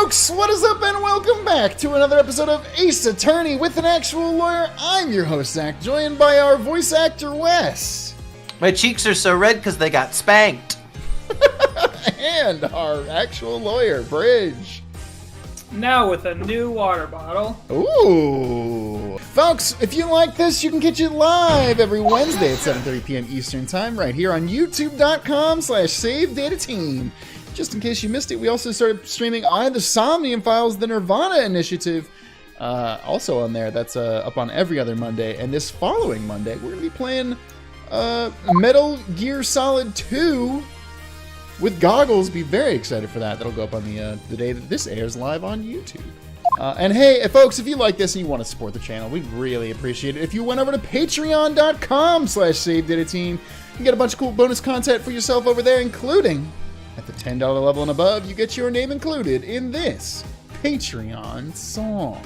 folks, what is up and welcome back to another episode of Ace Attorney with an Actual Lawyer. I'm your host, Zach, joined by our voice actor, Wes. My cheeks are so red because they got spanked. And our actual lawyer, Bridge. Now with a new water bottle. Ooh. Folks, if you like this, you can catch it live every Wednesday at 7:30 p.m. Eastern Time right here on youtube.com/SaveDataTeam. Just in case you missed it, we also started streaming I, the Somnium Files, the Nirvana Initiative, also on there. That's up on every other Monday. And this following Monday, we're going to be playing Metal Gear Solid 2 with goggles. Be very excited for that. That'll go up on the day that this airs live on YouTube. And hey, folks, if you like this and you want to support the channel, we'd really appreciate it if you went over to patreon.com/SaveDataTeam. You can get a bunch of cool bonus content for yourself over there, including at the $10 level and above, you get your name included in this Patreon song.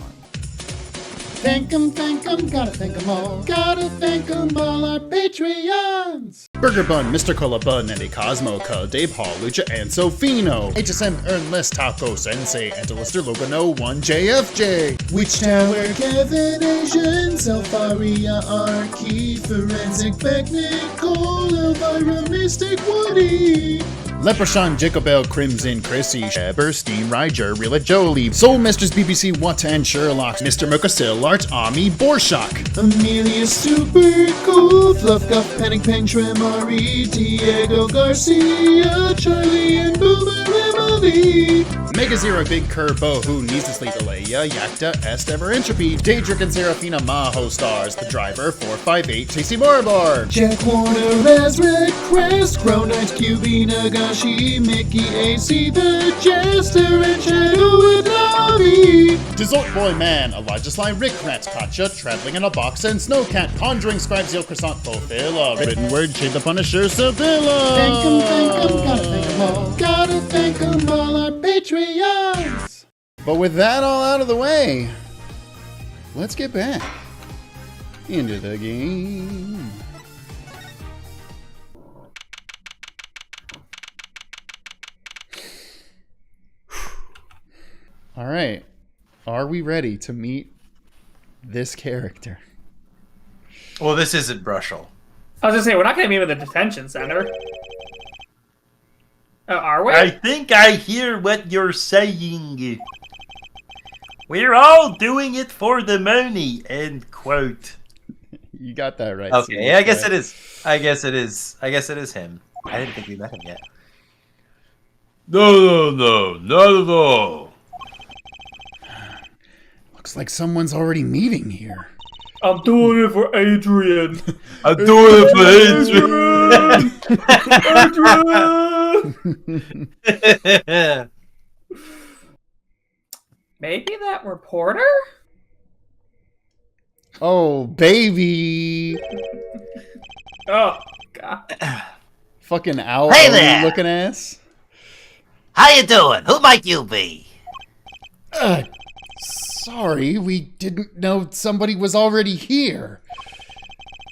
Thank 'em, gotta thank 'em all. Gotta thank 'em all, our Patreons. Burger Bun, Mr. Cola Bun, Eddie Cosmo, Dave Hall, Lucha, and Sofino. HSM, Ernest, Taco Sensei, Antilister, Logan 01, JFJ. Witch Tower, Kevin, Asian, Selfaria, Arky, Forensic, Technical, Elvira, Mystic, Woody. Leprechaun, Jacobel, Crimson, Chrissy, Sheber, Steam, Ryger, Rilla, Jolie, Soul Mistress, BBC, Wata, and Sherlock, Mr. Mokasil, Art, Ami, Borshak, Amelia, Super Cool, Fluff, Guff, Panic, Peng, Tremari, Diego Garcia, Charlie, and Boomer, Emily. Mega Zero, Big Curbo, Who Needs to Sleep, Alea, Yakta, Estever, Entropy, Daedric and Serafina, Maho Stars, The Driver, 458, Tasty Morbar, Jack Warner, Red Crest, Crow Knight, QB, Nagashi, Mickey, AC, The Jester, and Shadow and Navi. Dessert Boy Man, Elijah Sly, Rick Rat, Katja, Traveling in a Box, and Snowcat, Conjuring, Scribe, Zeal, Croissant, Fulfilla, Written Word, Shade the Punisher, Sevilla. Thank 'em, gotta thank 'em all. Gotta thank 'em all, our Patreons. But with that all out of the way, let's get back into the game. All right, are we ready to meet this character? Well, this isn't Brushell. I was gonna say, we're not gonna meet with the detention center. Are we? I think I hear what you're saying. We're all doing it for the money, end quote. You got that right. Okay, yeah, I guess it is. I guess it is him. I didn't think we met him yet. No, not at all. Looks like someone's already meeting here. I'm doing it for Adrian. I'm doing it for Adrian! Maybe that reporter? Oh, baby. Oh, God. Fucking owl Hey there. looking ass. How you doing? Who might you be? Sorry, we didn't know somebody was already here.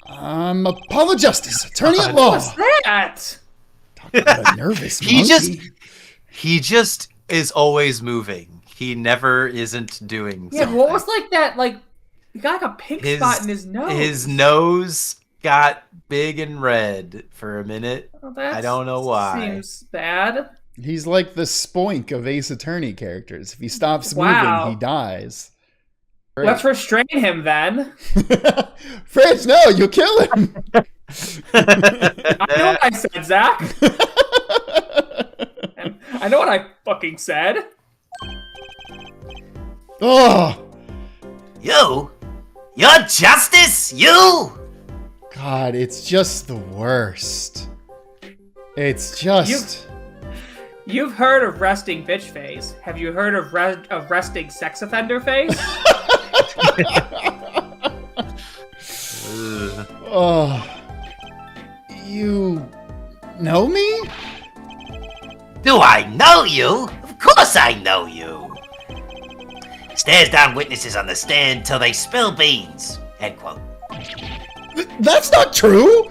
I'm Apollo Justice, attorney at law. What's that? Talk about a nervous He monkey. just is always moving. He never isn't doing Yeah, something. what was like that, like, he got like a pink spot in his nose. His nose got big and red for a minute. Well, that I don't know why. Seems bad. He's like the Spoink of Ace Attorney characters. If he stops Wow. moving, he dies. Let's restrain him then. Fridge, no, you'll kill him. I know what I said, Zach. And I know what I fucking said. Oh, You? You're Justice? You? God, it's just the worst. It's just... You've heard of resting bitch face. Have you heard of resting sex offender face? Oh, you know me? Do I know you? Of course I know you. Stares down witnesses on the stand till they spill beans. End quote. That's not true!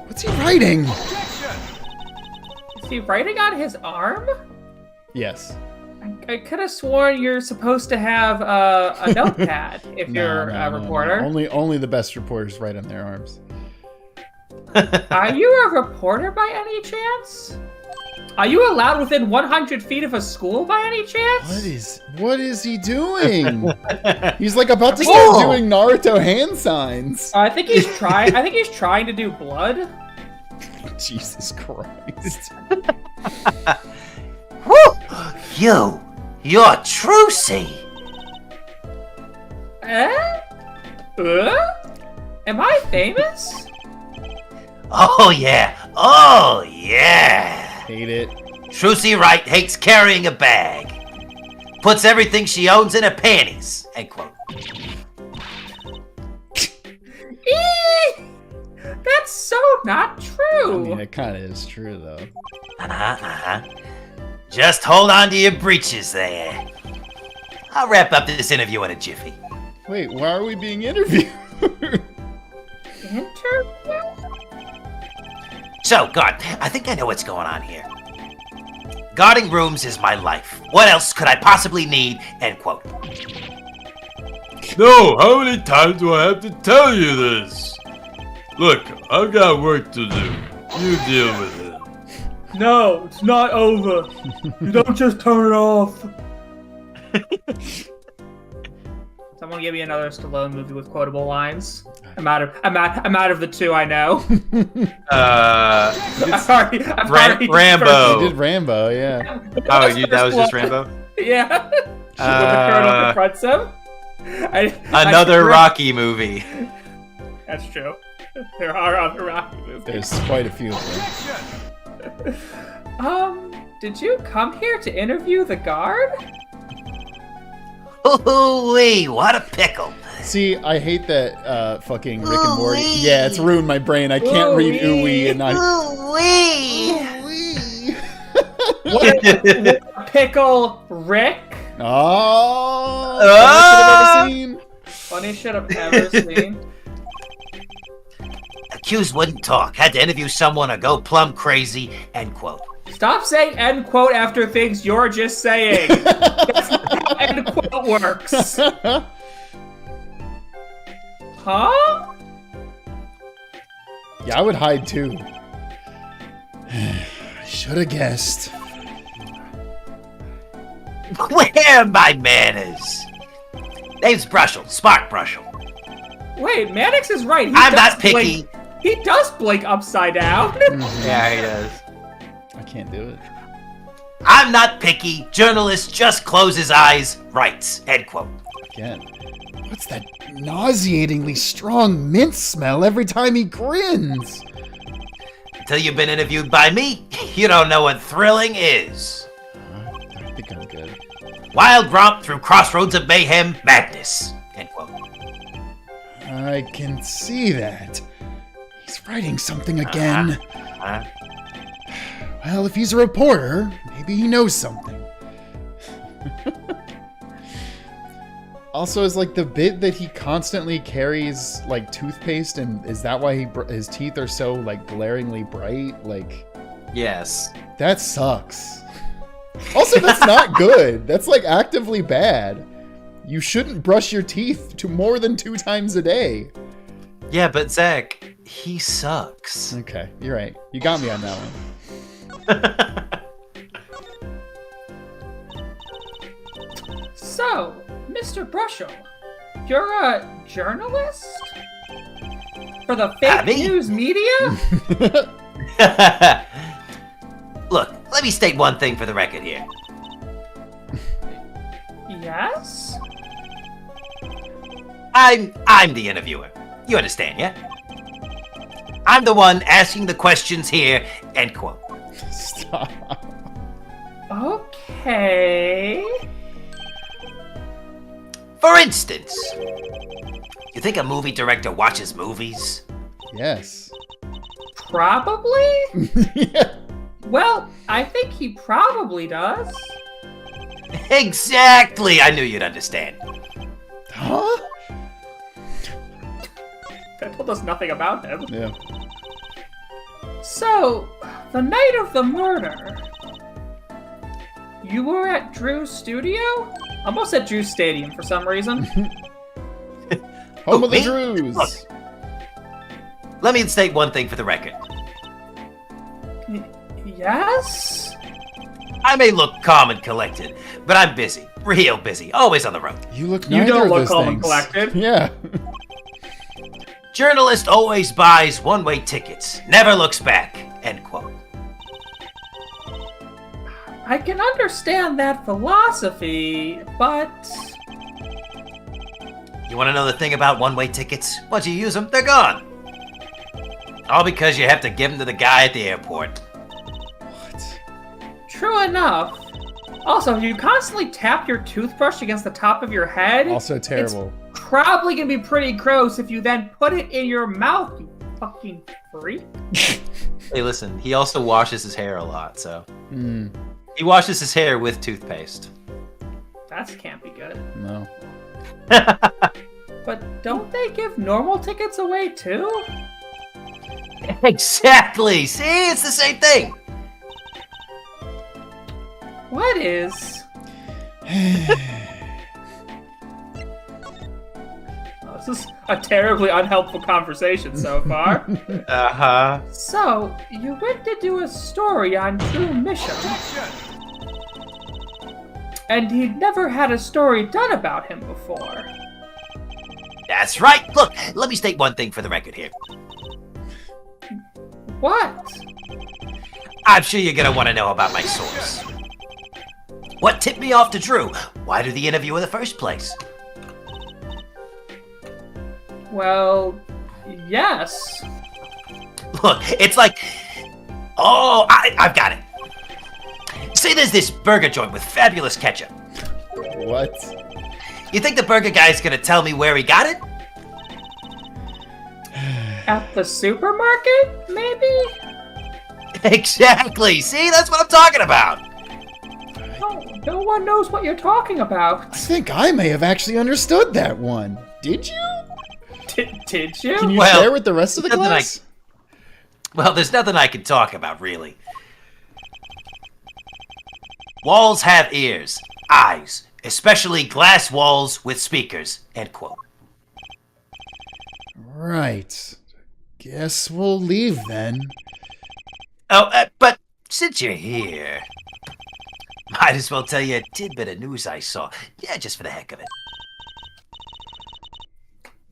What's he writing? Is he writing on his arm? Yes. I could have sworn you're supposed to have a notepad if you're a reporter. No. Only the best reporters write on their arms. Are you a reporter by any chance? Are you allowed within 100 feet of a school by any chance? What is he doing? He's like about to start doing Naruto hand signs. I think he's trying. I think he's trying to do blood. Jesus Christ. Woo! You're Trucy! Am I famous? Oh yeah! Hate it. Trucy Wright hates carrying a bag. Puts everything she owns in her panties. End quote. That's so not true. I mean, it kind of is true, though. Just hold on to your breeches there. I'll wrap up this interview in a jiffy. Wait, why are we being interviewed? Interview? So, God, I think I know what's going on here. Guarding rooms is my life. What else could I possibly need? End quote. No, how many times do I have to tell you this? Look, I've got work to do. You deal with it. No, it's not over. You don't just turn it off. Someone give me another Stallone movie with quotable lines. I'm out of the two I know. Rambo. You did Rambo, yeah. That was just Rambo? Yeah. When the colonel confronts him. Another Rocky movie. That's true. There are other Rocky movies. There's quite a few of them. Did you come here to interview the guard? Ooh-wee, what a pickle. See, I hate that fucking Rick and Morty. Yeah, it's ruined my brain. I can't read ooh-wee and not... Ooh-wee. Ooh-wee. What a pickle, Rick. Oh! Funniest shit I've ever seen. Funniest shit I've ever seen. Accused wouldn't talk. Had to interview someone or go plumb crazy. End quote. Stop saying end quote after things you're just saying. That's not how end quote works. Huh? Yeah, I would hide too. Should have guessed. Where are my manners? Name's Brushell, Spark Brushell. Wait, Mannix is right. I'm not picky. He does blink upside down. Yeah, he does. I can't do it. I'm not picky. Journalist just close his eyes, writes. End quote. Again. What's that nauseatingly strong mint smell every time he grins? Until you've been interviewed by me, you don't know what thrilling is. I think I'm good. Wild romp through crossroads of mayhem, madness. End quote. I can see that. He's writing something again. Well, if he's a reporter, maybe he knows something. Also, is like the bit that he constantly carries like toothpaste, and is that why his teeth are so like glaringly bright? Like, Yes. that sucks. Also, that's not good. That's like actively bad. You shouldn't brush your teeth to more than 2 times a day. Yeah, but Zach, he sucks. Okay, you're right. You got me on that one. So, Mr. Brushell, you're a journalist? For the fake Me? news media? Look, let me state one thing for the record here. Yes? I'm the interviewer. You understand, yeah? I'm the one asking the questions here, end quote. Stop. Okay. For instance, you think a movie director watches movies? Yes. Probably? Yeah. Well, I think he probably does. Exactly! I knew you'd understand. Huh? That told us nothing about him. Yeah. So, the night of the murder, You were at Drew's studio? I almost said Drew's Stadium for some reason. Home of the me? Drews. Look. Let me state one thing for the record. Yes? I may look calm and collected, but I'm busy. Real busy. Always on the road. You look You neither don't of look those calm and things. collected. Yeah. Journalist always buys one-way tickets. Never looks back. End quote. I can understand that philosophy, but... You want to know the thing about one-way tickets? Once you use them, they're gone. All because you have to give them to the guy at the airport. What? True enough. Also, if you constantly tap your toothbrush against the top of your head... Also terrible. It's probably gonna be pretty gross if you then put it in your mouth, you fucking freak. Hey, listen, he also washes his hair a lot, so... Mm, He washes his hair with toothpaste. That can't be good. no. But don't they give normal tickets away too? Exactly. See, it's the same thing. What is... Oh, this is a terribly unhelpful conversation so far. Uh-huh. So, you went to do a story on True Mission. And he'd never had a story done about him before. That's right. Look, let me state one thing for the record here. What? I'm sure you're gonna want to know about my source. What tipped me off to Drew? Why do the interview in the first place? Well, yes. Look, it's like... Oh, I've got it. Say there's this burger joint with fabulous ketchup. What? You think the burger guy's gonna tell me where he got it? At the supermarket, maybe? Exactly. See, that's what I'm talking about. No one knows what you're talking I about. think I may have actually understood that one. Did you? Did you? Can you Well, share with the rest of the nothing class? Well, there's nothing I can talk about, really. Walls have ears, eyes, especially glass walls with speakers. End quote. Right. Guess we'll leave then. Oh, but since you're here, might as well tell you a tidbit of news I saw. Yeah, just for the heck of it.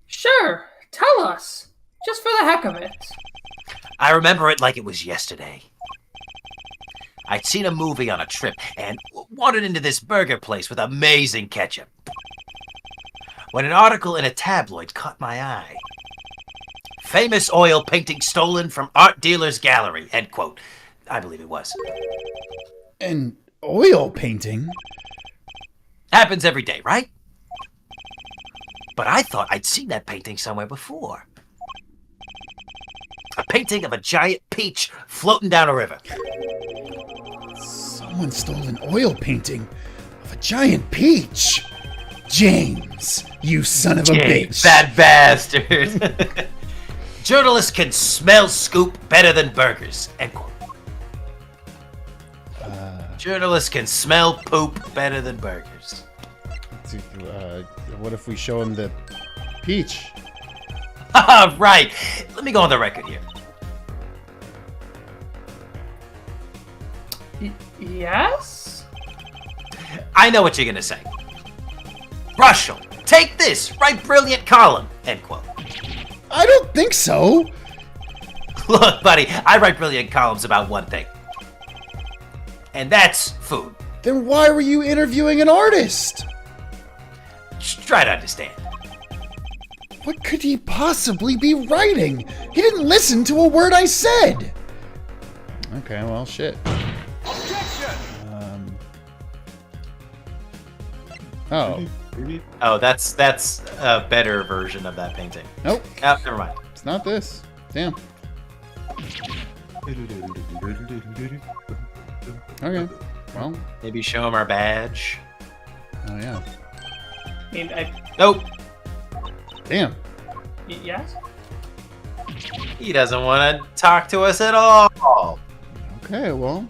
Sure, tell us. Just for the heck of it. I remember it like it was yesterday. I'd seen a movie on a trip and wandered into this burger place with amazing ketchup. When an article in a tabloid caught my eye. Famous oil painting stolen from art dealer's gallery, end quote. I believe it was. An oil painting? Happens every day, right? But I thought I'd seen that painting somewhere before. A painting of a giant peach floating down a river. Someone stole an oil painting of a giant peach. James, you son of a bitch. That bastard. Journalists can smell scoop better than burgers. End quote. Journalists can smell poop better than burgers. What if we show him the peach? Right. Let me go on the record here. Yes? I know what you're gonna say. Brushell, take this. Write brilliant column. End quote. I don't think so. Look, buddy, I write brilliant columns about one thing. And that's food. Then why were you interviewing an artist? Just try to understand. What could he possibly be writing? He didn't listen to a word I said. Okay, well, shit. Oh, Oh, that's a better version of that painting. nope. Oh, never mind. It's not this. Damn. Okay. Well, Maybe show him our badge. oh yeah. I mean, Nope. Damn. yes? He doesn't want to talk to us at all. Okay, well,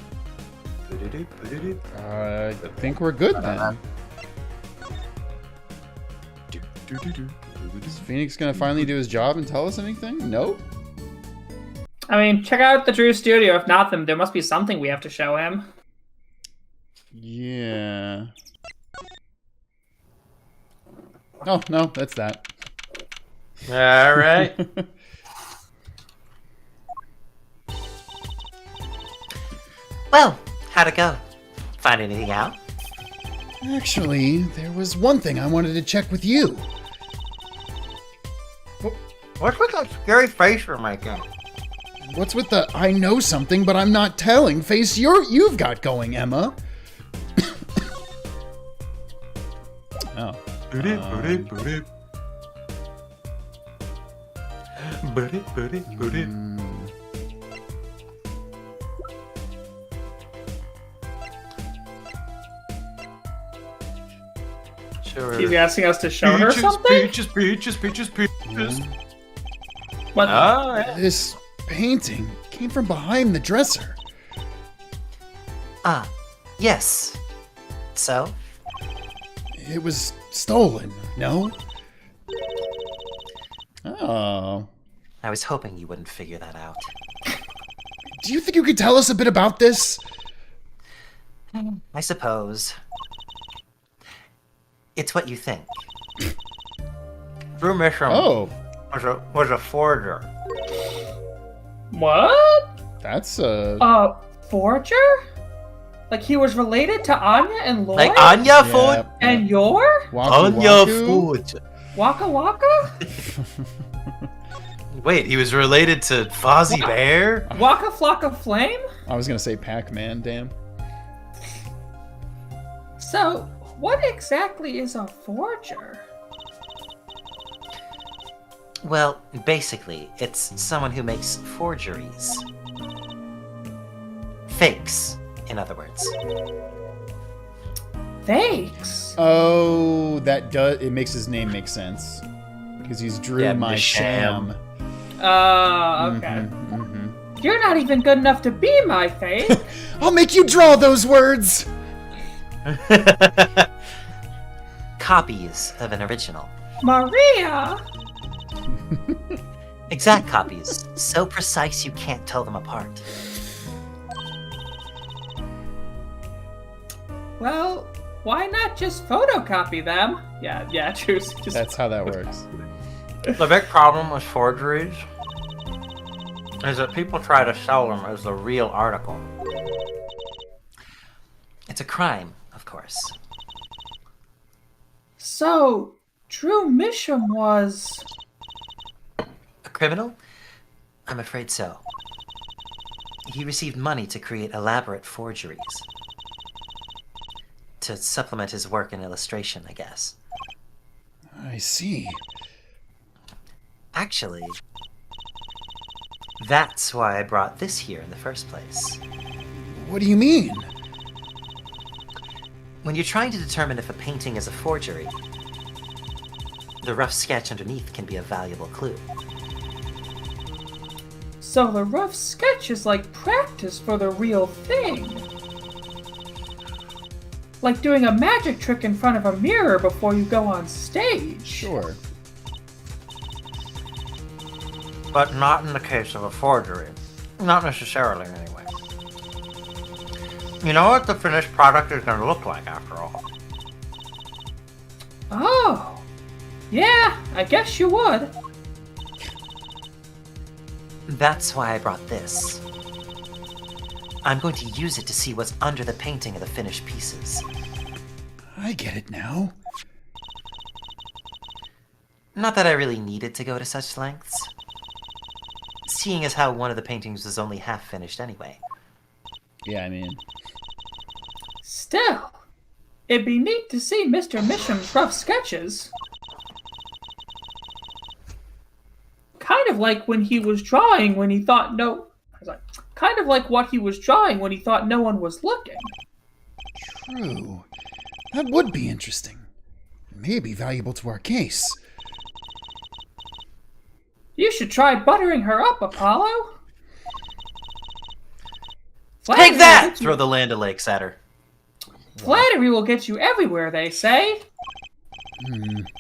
I think we're good then. Is Phoenix gonna finally do his job and tell us anything? Nope. I mean, check out the Drew Studio. If not, then there must be something we have to show him. Yeah. Oh, no, that's that. All right. Well, how'd it go? Find anything out? Actually, there was one thing I wanted to check with you. What's with that scary face you're making? What's with the I know something but I'm not telling face you've got going, Emma? Oh. Sure. He's asking us to show her something? Peaches. What? Oh, yeah. This painting came from behind the dresser. Ah, yes. So? It was stolen, no? Oh. I was hoping you wouldn't figure that out. Do you think you could tell us a bit about this? I suppose. It's what you think. Drew Mishram Oh, was a forger. What? that's A forger? Like he was related to Anya and Lloyd? Like Anya food? And your? Anya food. Waka Waka? Wait, he was related to Fozzie Bear? Waka Flocka Flame? I was gonna say Pac-Man, damn. So, what exactly is a forger? Well, basically, it's someone who makes forgeries. Fakes, in other words. Fakes? Oh, it makes his name make sense. Because he's Drew Yeah, my Misham. sham. Okay. You're not even good enough to be my fake. I'll make you draw those words! Copies of an original. Maria! Exact copies, so precise you can't tell them apart. Well, why not just photocopy them? Yeah, true. Just That's how that works. The big problem with forgeries is that people try to sell them as the real article. It's a crime, of course. So, Drew Misham was... A criminal? I'm afraid so. He received money to create elaborate forgeries. To supplement his work in illustration, I guess. I see. Actually, that's why I brought this here in the first place. What do you mean? When you're trying to determine if a painting is a forgery, the rough sketch underneath can be a valuable clue. So the rough sketch is like practice for the real thing. Like doing a magic trick in front of a mirror before you go on stage. Sure. But not in the case of a forgery. Not necessarily, anyway. You know what the finished product is going to look like, after all. Oh. Yeah, I guess you would. That's why I brought this. I'm going to use it to see what's under the painting of the finished pieces. I get it now. Not that I really needed to go to such lengths. Seeing as how one of the paintings was only half finished anyway. Yeah, I mean... Still, it'd be neat to see Mr. Misham's rough sketches. Kind of like when he was drawing when he thought kind of like what he was drawing when he thought no one was looking. True. That would be interesting. Maybe valuable to our case. You should try buttering her up, Apollo. It's Take that! Throw the Land O'Lakes at her. Flattery will get you everywhere, they say.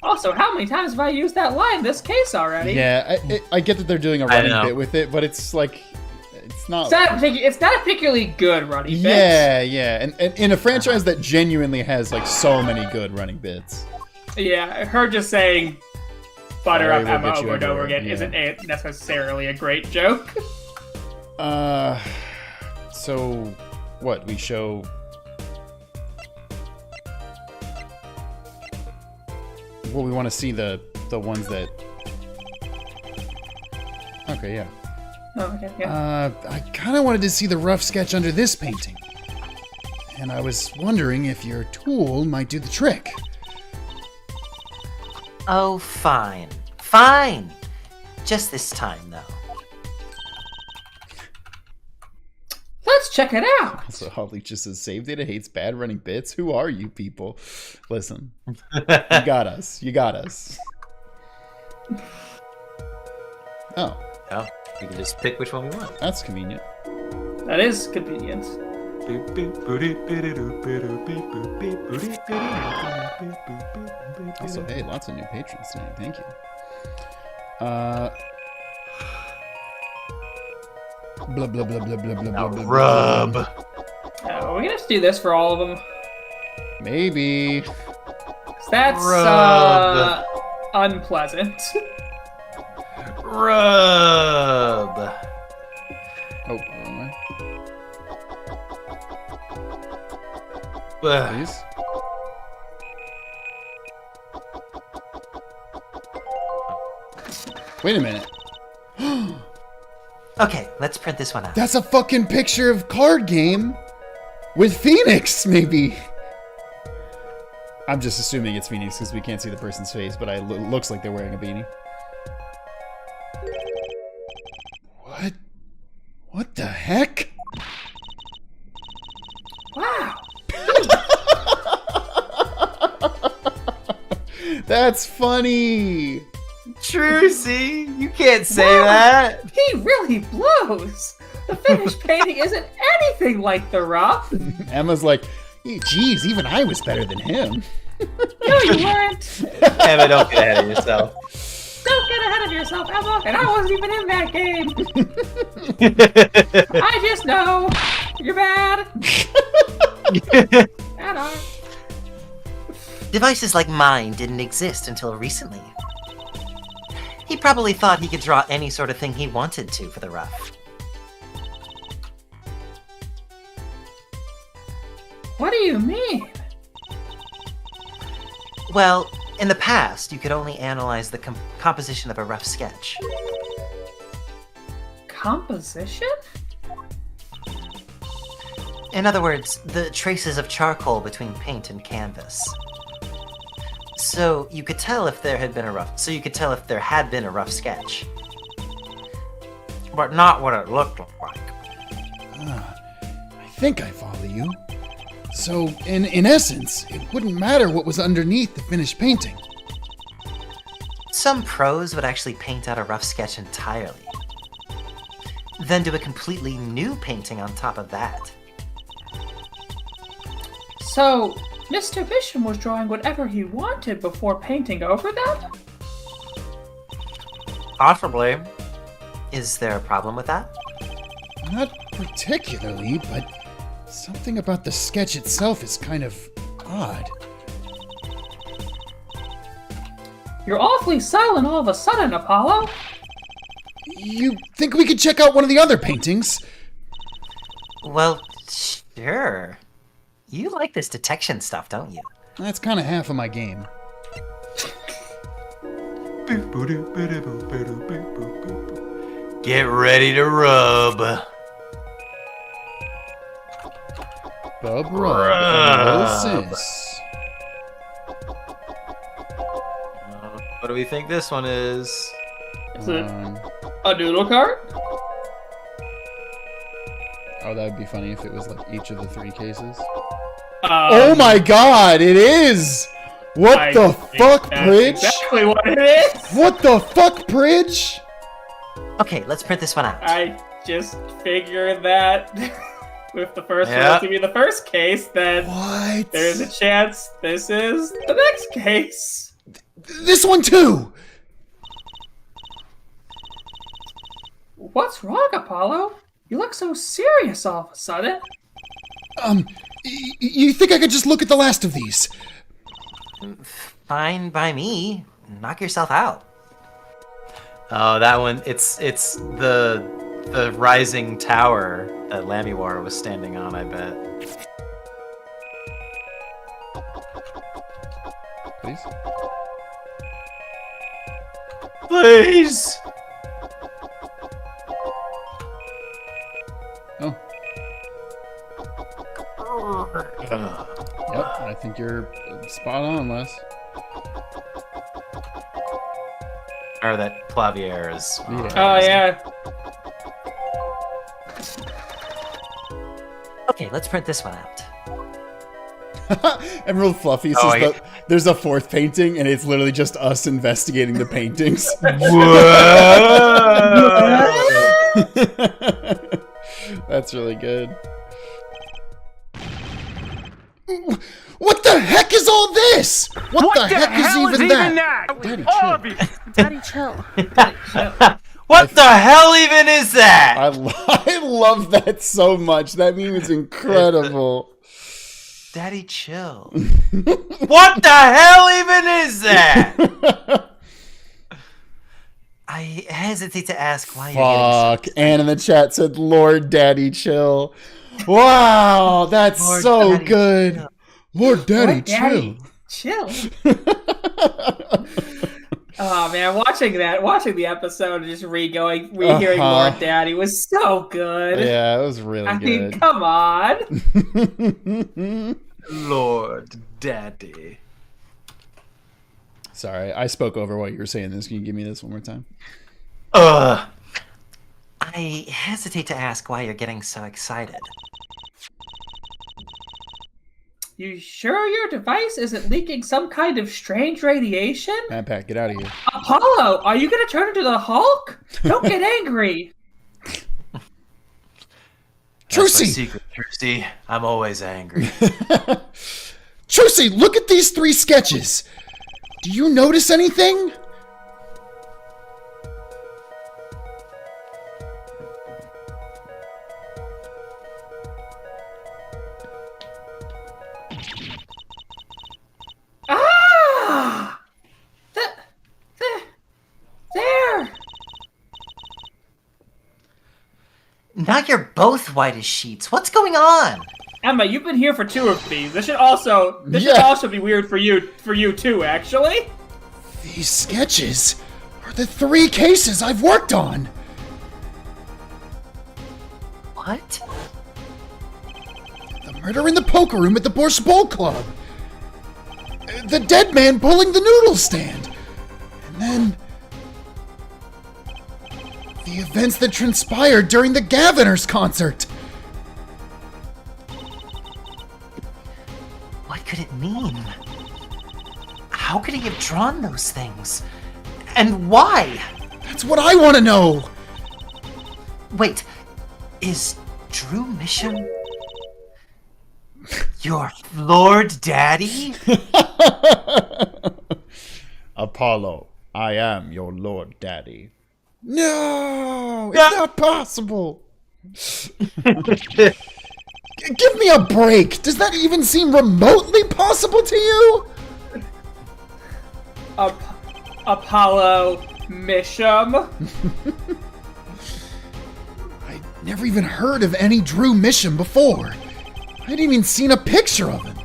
Also, how many times have I used that line in this case already? Yeah, I get that they're doing a running bit with it, but it's like, it's not a particularly good running bit. Yeah, and in a franchise that genuinely has like so many good running bits. Yeah, her just saying butter up Flattery will Emma get you over and over everywhere, again yeah. isn't necessarily a great joke. So what, we show... Well, we want to see the ones that... Okay, yeah. Oh, okay, yeah. I kind of wanted to see the rough sketch under this painting. And I was wondering if your tool might do the trick. Oh, fine. Fine. Just this time, though. Let's check it out. So Holly just says, save data hates bad running bits. Who are you people? Listen, you got us. You got us. Oh, Oh, you can just pick which one we want. that's convenient. That is convenient. Also, hey, lots of new patrons tonight. Thank you. Blah, blah, blah, blah, blah, blah, blah, blah. Rub. We're gonna have to do this for all of them. Maybe. 'Cause that's Rub. unpleasant. Rub. Oh, wrong way. Ugh. Please. Wait a minute. Okay, let's print this one out. That's a fucking picture of card game with Phoenix, maybe. I'm just assuming it's Phoenix because we can't see the person's face, but it looks like they're wearing a beanie. What? What the heck? Wow. That's funny. True, see? You can't say that. He really blows. The finished painting isn't anything like the rough. Emma's like, geez, even I was better than him. No, you weren't. Emma, don't get ahead of yourself. Don't get ahead of yourself, Emma. And I wasn't even in that game. I just know you're bad. Bad art. Devices like mine didn't exist until recently. He probably thought he could draw any sort of thing he wanted to for the rough. What do you mean? Well, in the past, you could only analyze the composition of a rough sketch. Composition? In other words, the traces of charcoal between paint and canvas. So you could tell if there had been a rough sketch. But not what it looked like. I think I follow you. So, in essence, it wouldn't matter what was underneath the finished painting. Some pros would actually paint out a rough sketch entirely. Then do a completely new painting on top of that. So, Mr. Bishop was drawing whatever he wanted before painting over them? Possibly. Is there a problem with that? Not particularly, but something about the sketch itself is kind of odd. You're awfully silent all of a sudden, Apollo. You think we could check out one of the other paintings? Well, sure. You like this detection stuff, don't you? That's kind of half of my game. Get ready to rub. Bub rub. Sis. What do we think this one is? Is it a noodle cart? Oh, that would be funny if it was like each of the three cases. Oh my god, it is! What the fuck, that's Pridge? exactly what it is. What the fuck, Pridge? Okay, let's print this one out. I just figured that. If the first Yeah. one to be the first case, then What? there's a chance this is the next case. This one too! What's wrong, Apollo? You look so serious all of a sudden. You think I could just look at the last of these? Fine by me. Knock yourself out. Oh, that one. It's the rising tower that Lamiwara was standing on, I bet. Please? Please! Oh. Yep, I think you're spot on, Les. Or that Clavier is. Yeah. Oh, yeah. Okay, let's print this one out. Emerald Fluffy says that there's a fourth painting, and it's literally just us investigating the paintings. That's really good. What the heck is all this? What the heck is even that? Daddy, chill. Daddy, chill. What the hell even is that? I love that so much. That meme is incredible. Daddy, chill. What the hell even is that? I hesitate to ask why you're getting Fuck. Anne in the chat said, Lord Daddy, chill. Wow, that's Lord so Daddy, good. chill. Lord Daddy, Lord Daddy, chill. Oh man, watching the episode, just rehearing Lord Daddy was so good. Yeah, it was really I good. mean, come on. Lord Daddy. Sorry, I spoke over while you were saying this. Can you give me this one more time? I hesitate to ask why you're getting so excited. You sure your device isn't leaking some kind of strange radiation? Matt Pat, get out of here. Apollo, are you gonna turn into the Hulk? Don't get angry. That's my Trucy! secret, Trucy. I'm always angry. Trucy, look at these 3 sketches. Do you notice anything? Ah! There! Now you're both white as sheets. What's going on? Emma, you've been here for 2 of these. This should also be weird for you too, actually. These sketches are the 3 cases I've worked on. What? The murder in the poker room at the Borscht Bowl Club. The dead man pulling the noodle stand. And then the events that transpired during the Gaviners concert. What could it mean? How could he have drawn those things? And why? That's what I want to know. Wait, is Drew Misham your Lord Daddy? Apollo, I am your Lord Daddy. No, it's not possible. Give me a break. Does that even seem remotely possible to you? Apollo Misham. I never even heard of any Drew Misham before. I hadn't even seen a picture of him.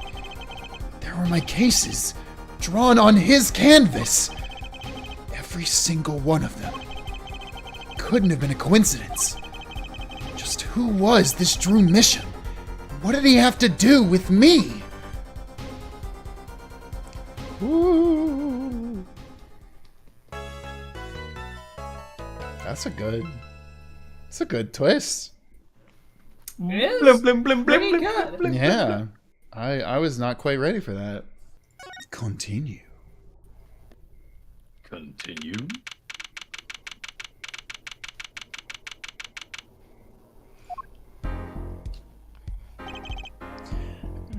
There were my cases, drawn on his canvas. Every single one of them. Couldn't have been a coincidence. Just who was this Drew Misham? What did he have to do with me? Ooh. That's a good twist. It is Blim, blim, blim, blim, pretty blim, good. blim. Yeah. I was not quite ready for that. Continue. Continue.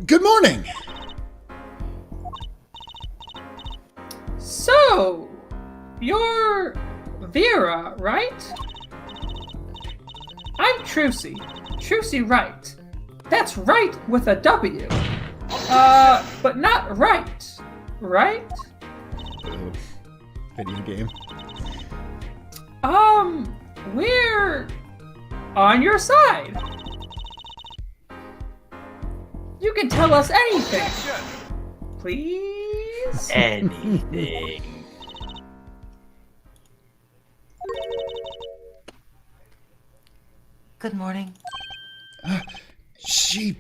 Good morning. So, you're Vera, right? I'm Trucy. Trucy Wright. That's right with a W. But not right. Right? Video game. We're on your side. You can tell us anything. Please? Anything. Good morning. She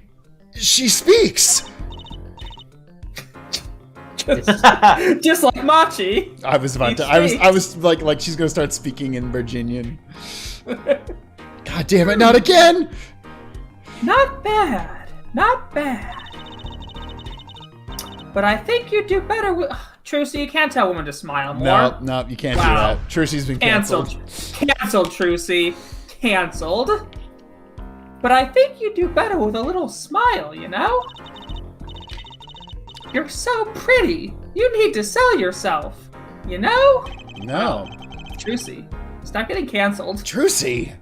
speaks. Just like Machi. I was about to. I was like she's gonna start speaking in Virginian. God damn it! Not again. Not bad. Not bad. But I think you do better with. Trucy, you can't tell women to smile more. No, you can't Wow. do that. Trucy's been canceled. Canceled, Trucy. Canceled. But I think you do better with a little smile, you know? You're so pretty. You need to sell yourself. You know? No, Trucy, stop getting canceled. Trucy,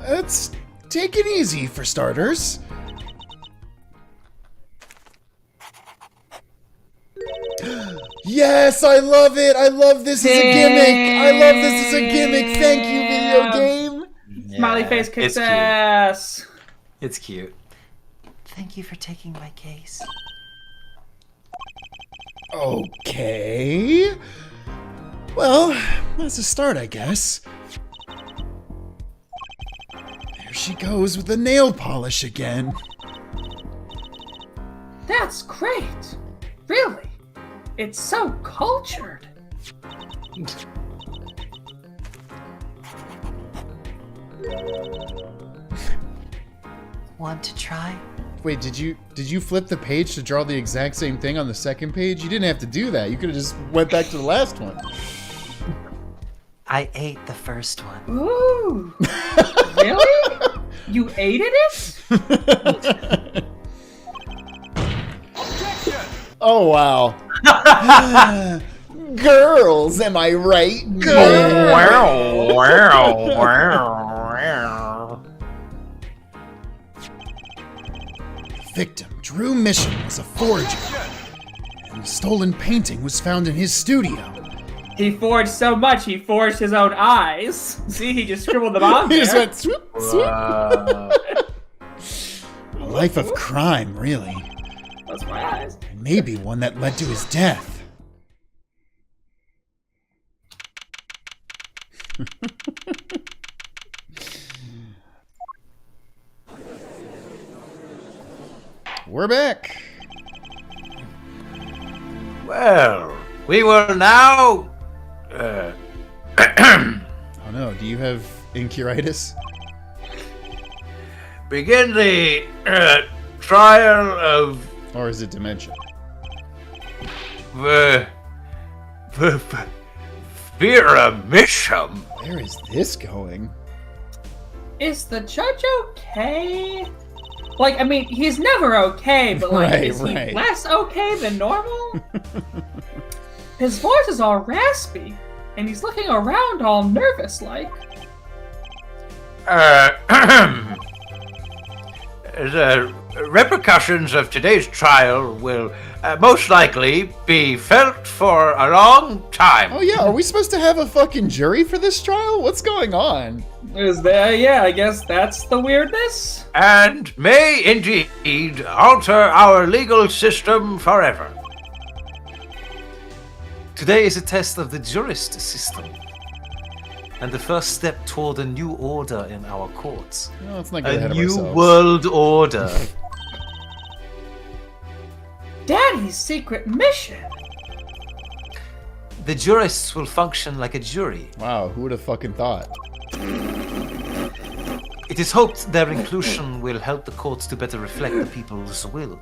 let's take it easy for starters. Yes, I love it. I love this as a gimmick. I love this as a gimmick. Thank you, video game. Smiley face kicks it's cute. ass. It's cute. Thank you for taking my case. Okay. Well, that's a start, I guess. There she goes with the nail polish again. That's great. Really. It's so cultured. Want to try? Wait, did you flip the page to draw the exact same thing on the second page? You didn't have to do that. You could have just went back to the last one. I ate the first one. Ooh. Really? You ate it? Oh, wow. Girls, am I right? Girls. Victim, Drew Mission, was a forger. And the stolen painting was found in his studio. He forged so much, he forged his own eyes. See, he just scribbled them on He there. just went swoop, swoop. A life of crime, really. That's my eyes. And maybe one that led to his death. We're back. Well, we will now. Oh no, do you have incuritis? Begin the trial of Or is it dementia? Vera Misham. Where is this going? Is the judge okay? Like, I mean, he's never okay, but like, Right, is right. he less okay than normal? His voice is all raspy, and he's looking around all nervous like. The repercussions of today's trial will most likely be felt for a long time. Oh yeah, are we supposed to have a fucking jury for this trial? What's going on? Is there? Yeah, I guess that's the weirdness. And may indeed alter our legal system forever. Today is a test of the jurist system, and the first step toward a new order in our courts. No, let's not get ahead A of new ourselves. world order. Daddy's secret mission. The jurists will function like a jury. Wow, who would have fucking thought? It is hoped their inclusion will help the courts to better reflect the people's will.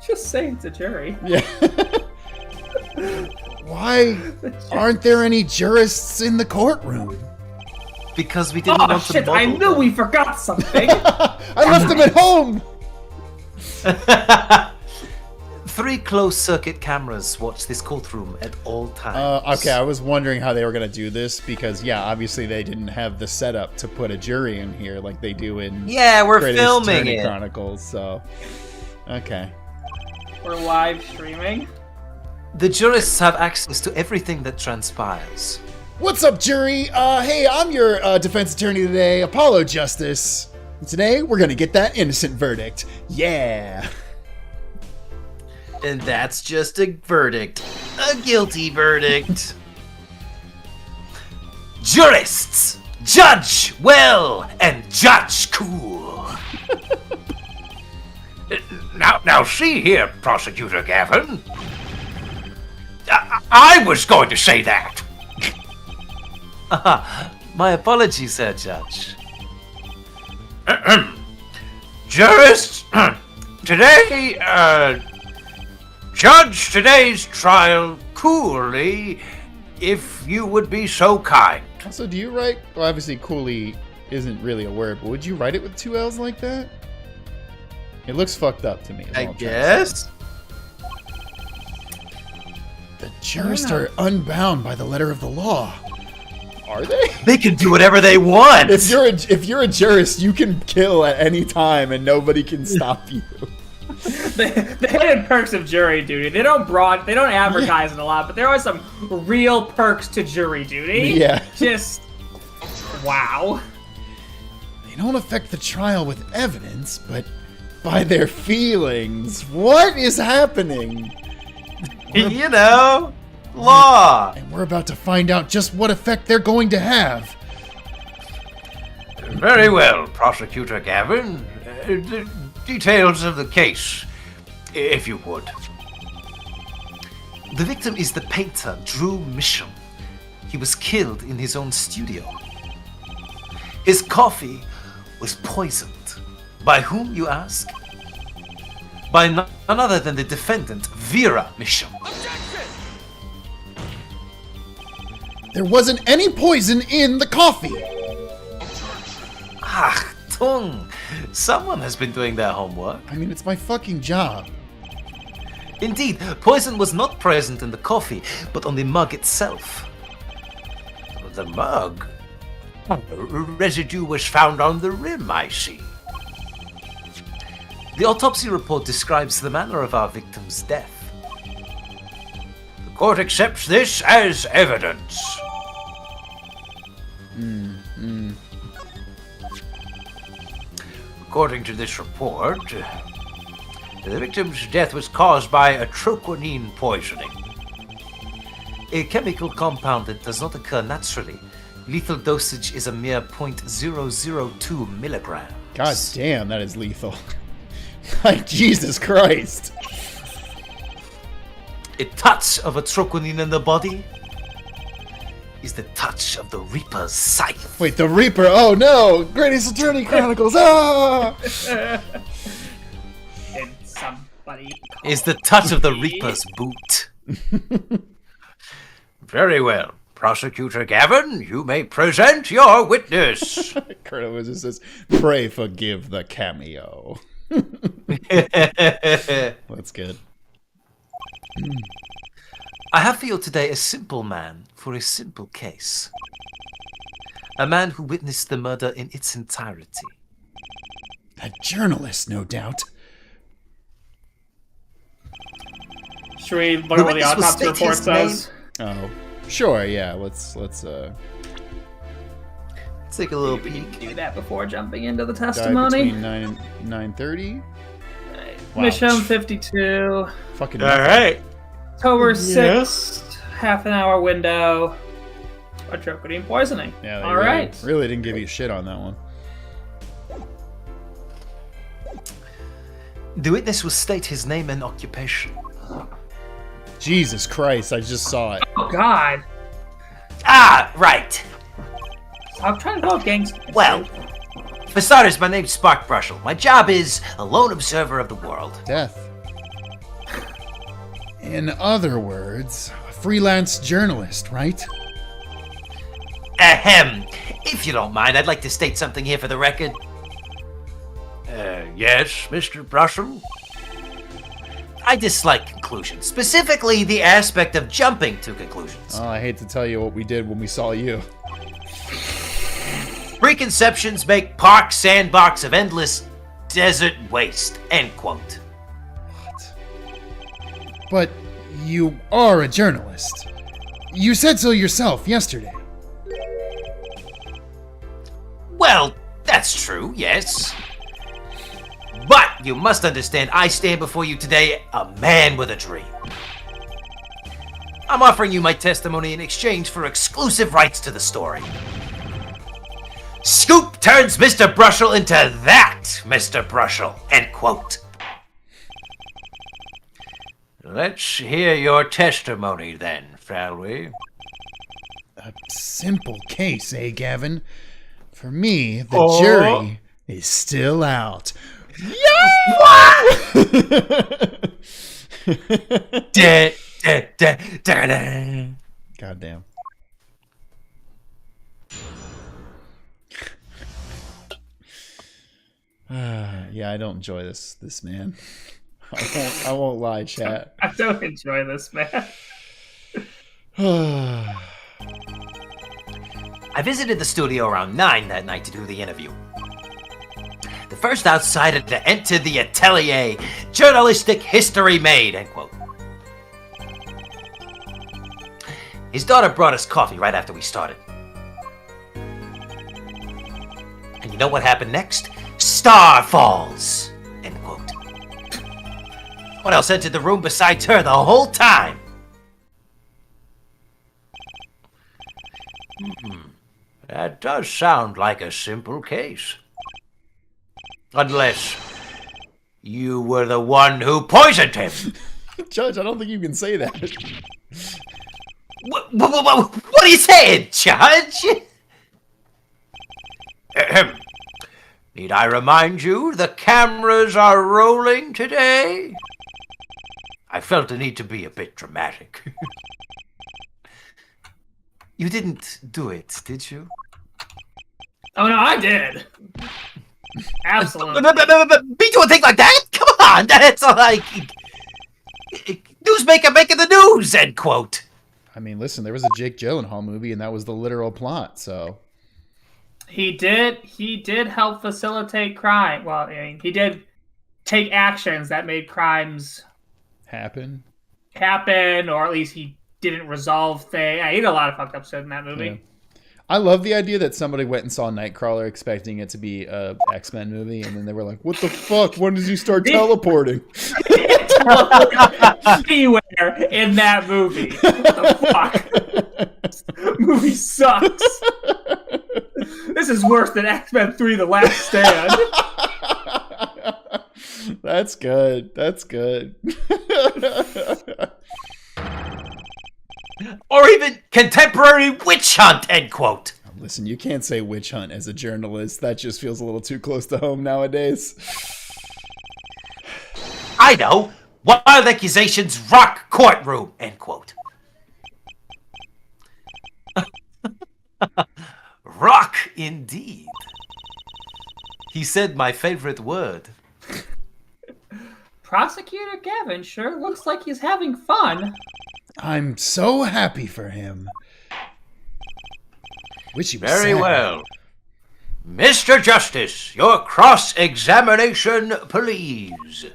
Just say it's a jury. Yeah. Why aren't there any jurists in the courtroom? Because we didn't Oh want to shit! I model knew them. we forgot something. I left them at home! 3 closed-circuit cameras watch this courtroom at all times. Okay, I was wondering how they were going to do this because, yeah, obviously they didn't have the setup to put a jury in here like they do in We're Greatest filming Attorney it. Chronicles. So, okay. We're live streaming. The jurists have access to everything that transpires. What's up, jury? Hey, I'm your defense attorney today, Apollo Justice. And today we're going to get that innocent verdict. Yeah. And that's just a verdict. A guilty verdict. Jurists! Judge well and judge cool. Now see here, Prosecutor Gavin. I was going to say that. My apologies, Sir Judge. Jurists, today, judge today's trial coolly, if you would be so kind. Also, do you write... Well, obviously, coolly isn't really a word, but would you write it with 2 L's like that? It looks fucked up to me. is all I I'm trying to say. guess. The jurists are unbound by the letter of the law. Are they? They can do whatever they want. If you're a jurist, you can kill at any time and nobody can stop you. The hidden perks of jury duty. They don't advertise it a lot, but there are some real perks to jury duty. Yeah. Just wow. They don't affect the trial with evidence, but by their feelings. What is happening? You know, law. And we're about to find out just what effect they're going to have. Very well, Prosecutor Gavin. The details of the case, if you would. The victim is the painter Drew Mitchell. He was killed in his own studio. His coffee was poisoned. By whom, you ask? By none other than the defendant, Vera Mitchell. There wasn't any poison in the coffee. Ah, tongue. Someone has been doing their homework. I mean, it's my fucking job. Indeed, poison was not present in the coffee, but on the mug itself. The mug? Residue was found on the rim, I see. The autopsy report describes the manner of our victim's death. The court accepts this as evidence. According to this report, the victim's death was caused by atroquinine poisoning. A chemical compound that does not occur naturally. Lethal dosage is a mere 0.002 milligrams. God damn, that is lethal. Like, Jesus Christ. A touch of atroquinine in the body is the touch of the Reaper's scythe. Wait, the Reaper. Oh no! Greatest Attorney Chronicles. Ah! Can somebody Is the touch of the Reaper's boot. Very well. Prosecutor Gavin, you may present your witness. Colonel Wizard says, "Pray forgive the cameo." That's good. I have for you today a simple man for a simple case. A man who witnessed the murder in its entirety. A journalist, no doubt. Should we look at what the witness will autopsy state report his name. says? Oh, sure. Yeah. Let's. Let's take a little We peek. can do that before jumping into the Died testimony. between 9 and 9:30. Wow. Mission 52. Fucking. All right. October Yes. 6th, half an hour window. Atroquinine poisoning. Yeah. They All really, right. Really didn't give you shit on that one. The witness will state his name and occupation. Jesus Christ! I just saw it. Oh, God. Ah, right. I'm trying to go gangster. Well, for starters, my name's Spark Brushell. My job is a lone observer of the world. Death. In other words, a freelance journalist, right? Ahem. If you don't mind, I'd like to state something here for the record. Yes, Mr. Brushell? I dislike conclusions, specifically the aspect of jumping to conclusions. Oh, I hate to tell you what we did when we saw you. Preconceptions make park sandbox of endless desert waste. End quote. But you are a journalist. You said so yourself yesterday. Well, that's true, yes. But you must understand, I stand before you today a man with a dream. I'm offering you my testimony in exchange for exclusive rights to the story. Scoop turns Mr. Brushell into that Mr. Brushell. End quote. Let's hear your testimony then, shall we? A simple case, eh, Gavin? For me, the jury is still out. Goddamn. Yeah, I don't enjoy this man. I won't lie, chat. I don't enjoy this, man. I visited the studio around 9 that night to do the interview. The first outsider to enter the atelier, journalistic history made, end quote. His daughter brought us coffee right after we started. And you know what happened next? Star falls, end quote. What else entered the room besides her the whole time? That does sound like a simple case. Unless you were the one who poisoned him. Judge, I don't think you can say that. What are you saying, Judge? Ahem. Need I remind you, the cameras are rolling today? I felt the need to be a bit dramatic. You didn't do it, did you? Oh no, I did. Absolutely. Me do a thing like that? Come on, that's like newsmaker making the news. End quote. I mean, listen, there was a Jake Gyllenhaal movie, and that was the literal plot. So He did help facilitate crime. Well, I mean, he did take actions that made crimes happen, or at least he didn't resolve things. He did a lot of fucked up shit in that movie. Yeah. I love the idea that somebody went and saw Nightcrawler expecting it to be a X-Men movie, and then they were like, "What the fuck? When does he start teleporting?" Anywhere in that movie. What the fuck? Movie sucks. This is worse than X-Men 3: The Last Stand. That's good. That's good. Or even contemporary witch hunt. End quote. Listen, you can't say witch hunt as a journalist. That just feels a little too close to home nowadays. I know. Wild accusations rock courtroom. End quote. Rock indeed. He said my favorite word. Prosecutor Gavin sure looks like he's having fun. I'm so happy for him. Wish he was Very sad. well. Mr. Justice, your cross-examination, please.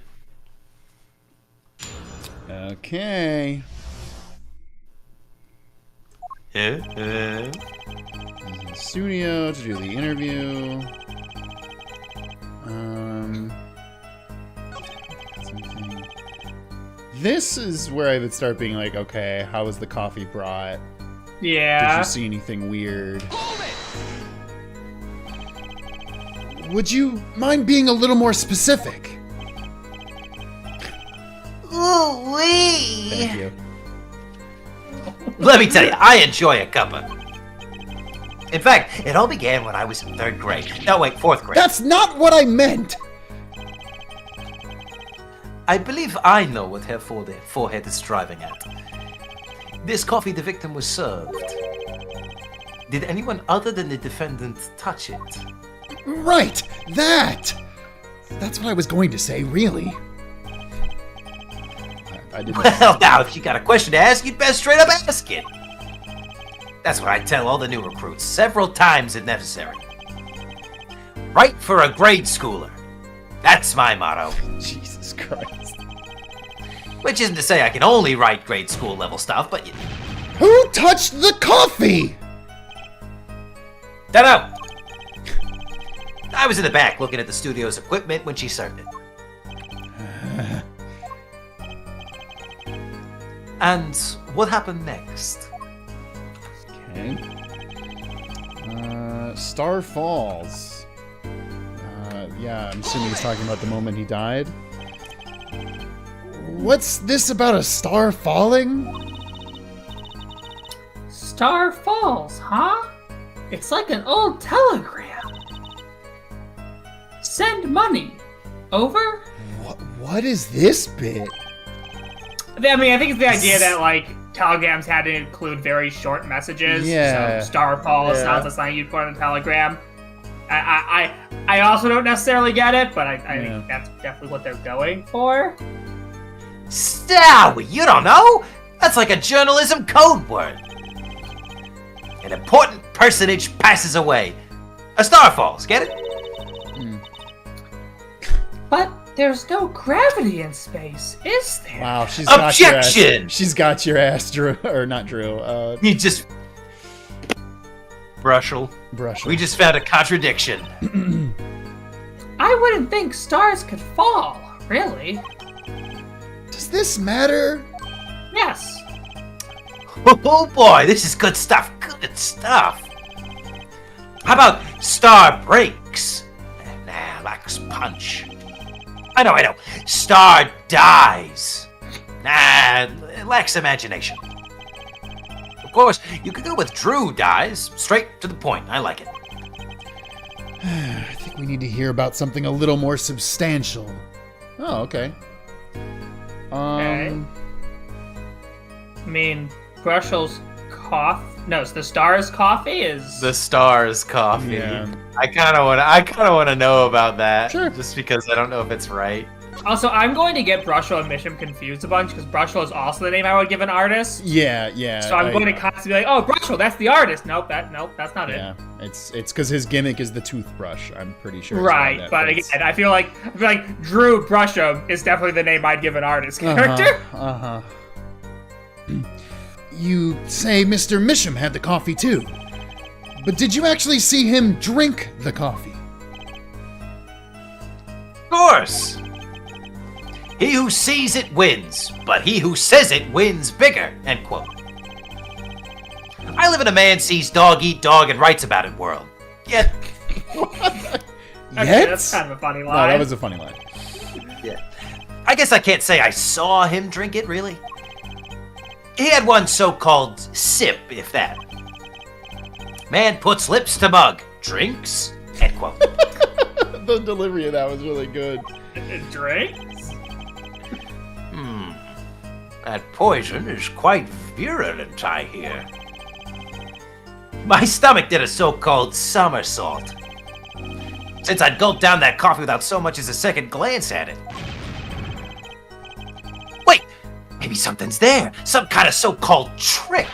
Okay. In the studio to do the interview. Something. This is where I would start being like, okay, how was the coffee brought? Yeah. Did you see anything weird? Would you mind being a little more specific? Ooh-wee. Thank you. Let me tell you, I enjoy a cuppa. In fact, it all began when I was in 3rd grade. No, wait, 4th grade. That's not what I meant! I believe I know what her forehead is driving at. This coffee the victim was served. Did anyone other than the defendant touch it? Right! That! That's what I was going to say, really. I didn't. Well, now, if you got a question to ask, you'd best straight up ask it. That's what I tell all the new recruits, several times if necessary. Write for a grade schooler. That's my motto. Jesus Christ. Which isn't to say I can only write grade school level stuff, but Who touched the coffee? dunno. I was in the back looking at the studio's equipment when she served it. And what happened next? Okay. Star Falls. Yeah, I'm assuming he's talking about the moment he died. What's this about a star falling? Star Falls, huh? It's like an old telegram. Send money. Over? What is this bit? I mean, I think it's the idea that, like, telegrams had to include very short messages. Yeah. So Star Falls sounds like something you'd put on a telegram. I also don't necessarily get it, but I think that's definitely what they're going for. Stowie, you don't know? That's like a journalism code word. An important personage passes away. A star falls, get it? But there's no gravity in space, is there? Wow, she's got your ass. Objection! She's got your ass, Drew. Or not Drew. You just... Brushell. Brushell. We just found a contradiction. I wouldn't think stars could fall, really. Does this matter? Yes. Oh boy, this is good stuff. Good stuff. How about star breaks? Nah, lacks punch. I know. Star dies. Nah, lacks imagination. Of course, you could go with Drew dies. Straight to the point. I like it. I think we need to hear about something a little more substantial. Oh, okay. Okay. I mean, Brushell's coffee. No, it's the Star's coffee is. The Stars coffee. Yeah. I kind of want to know about that. Sure. Just because I don't know if it's right. Also, I'm going to get Brushell and Misham confused a bunch because Brushell is also the name I would give an artist. Yeah. So I'm going to constantly be like, "Oh, Brushell, that's the artist." Nope, that's not Yeah, it. it's because his gimmick is the toothbrush. I'm pretty sure. it's Right, that, but it's- again, I feel like Drew Brushell is definitely the name I'd give an artist character. You say Mr. Misham had the coffee too, but did you actually see him drink the coffee? Of course. He who sees it wins, but he who says it wins bigger. End quote. I live in a man sees dog eat dog and writes about it world. Yet, Okay, Yet? that's kind of a funny No, line. that was a funny line. I guess I can't say I saw him drink it, really. He had one so-called sip, if that. Man puts lips to mug, drinks, end quote. The delivery of that was really good. Drinks? That poison is quite virulent, I hear. My stomach did a so-called somersault. Since I'd gulped down that coffee without so much as a second glance at it. Wait, maybe something's there. Some kind of so-called trick.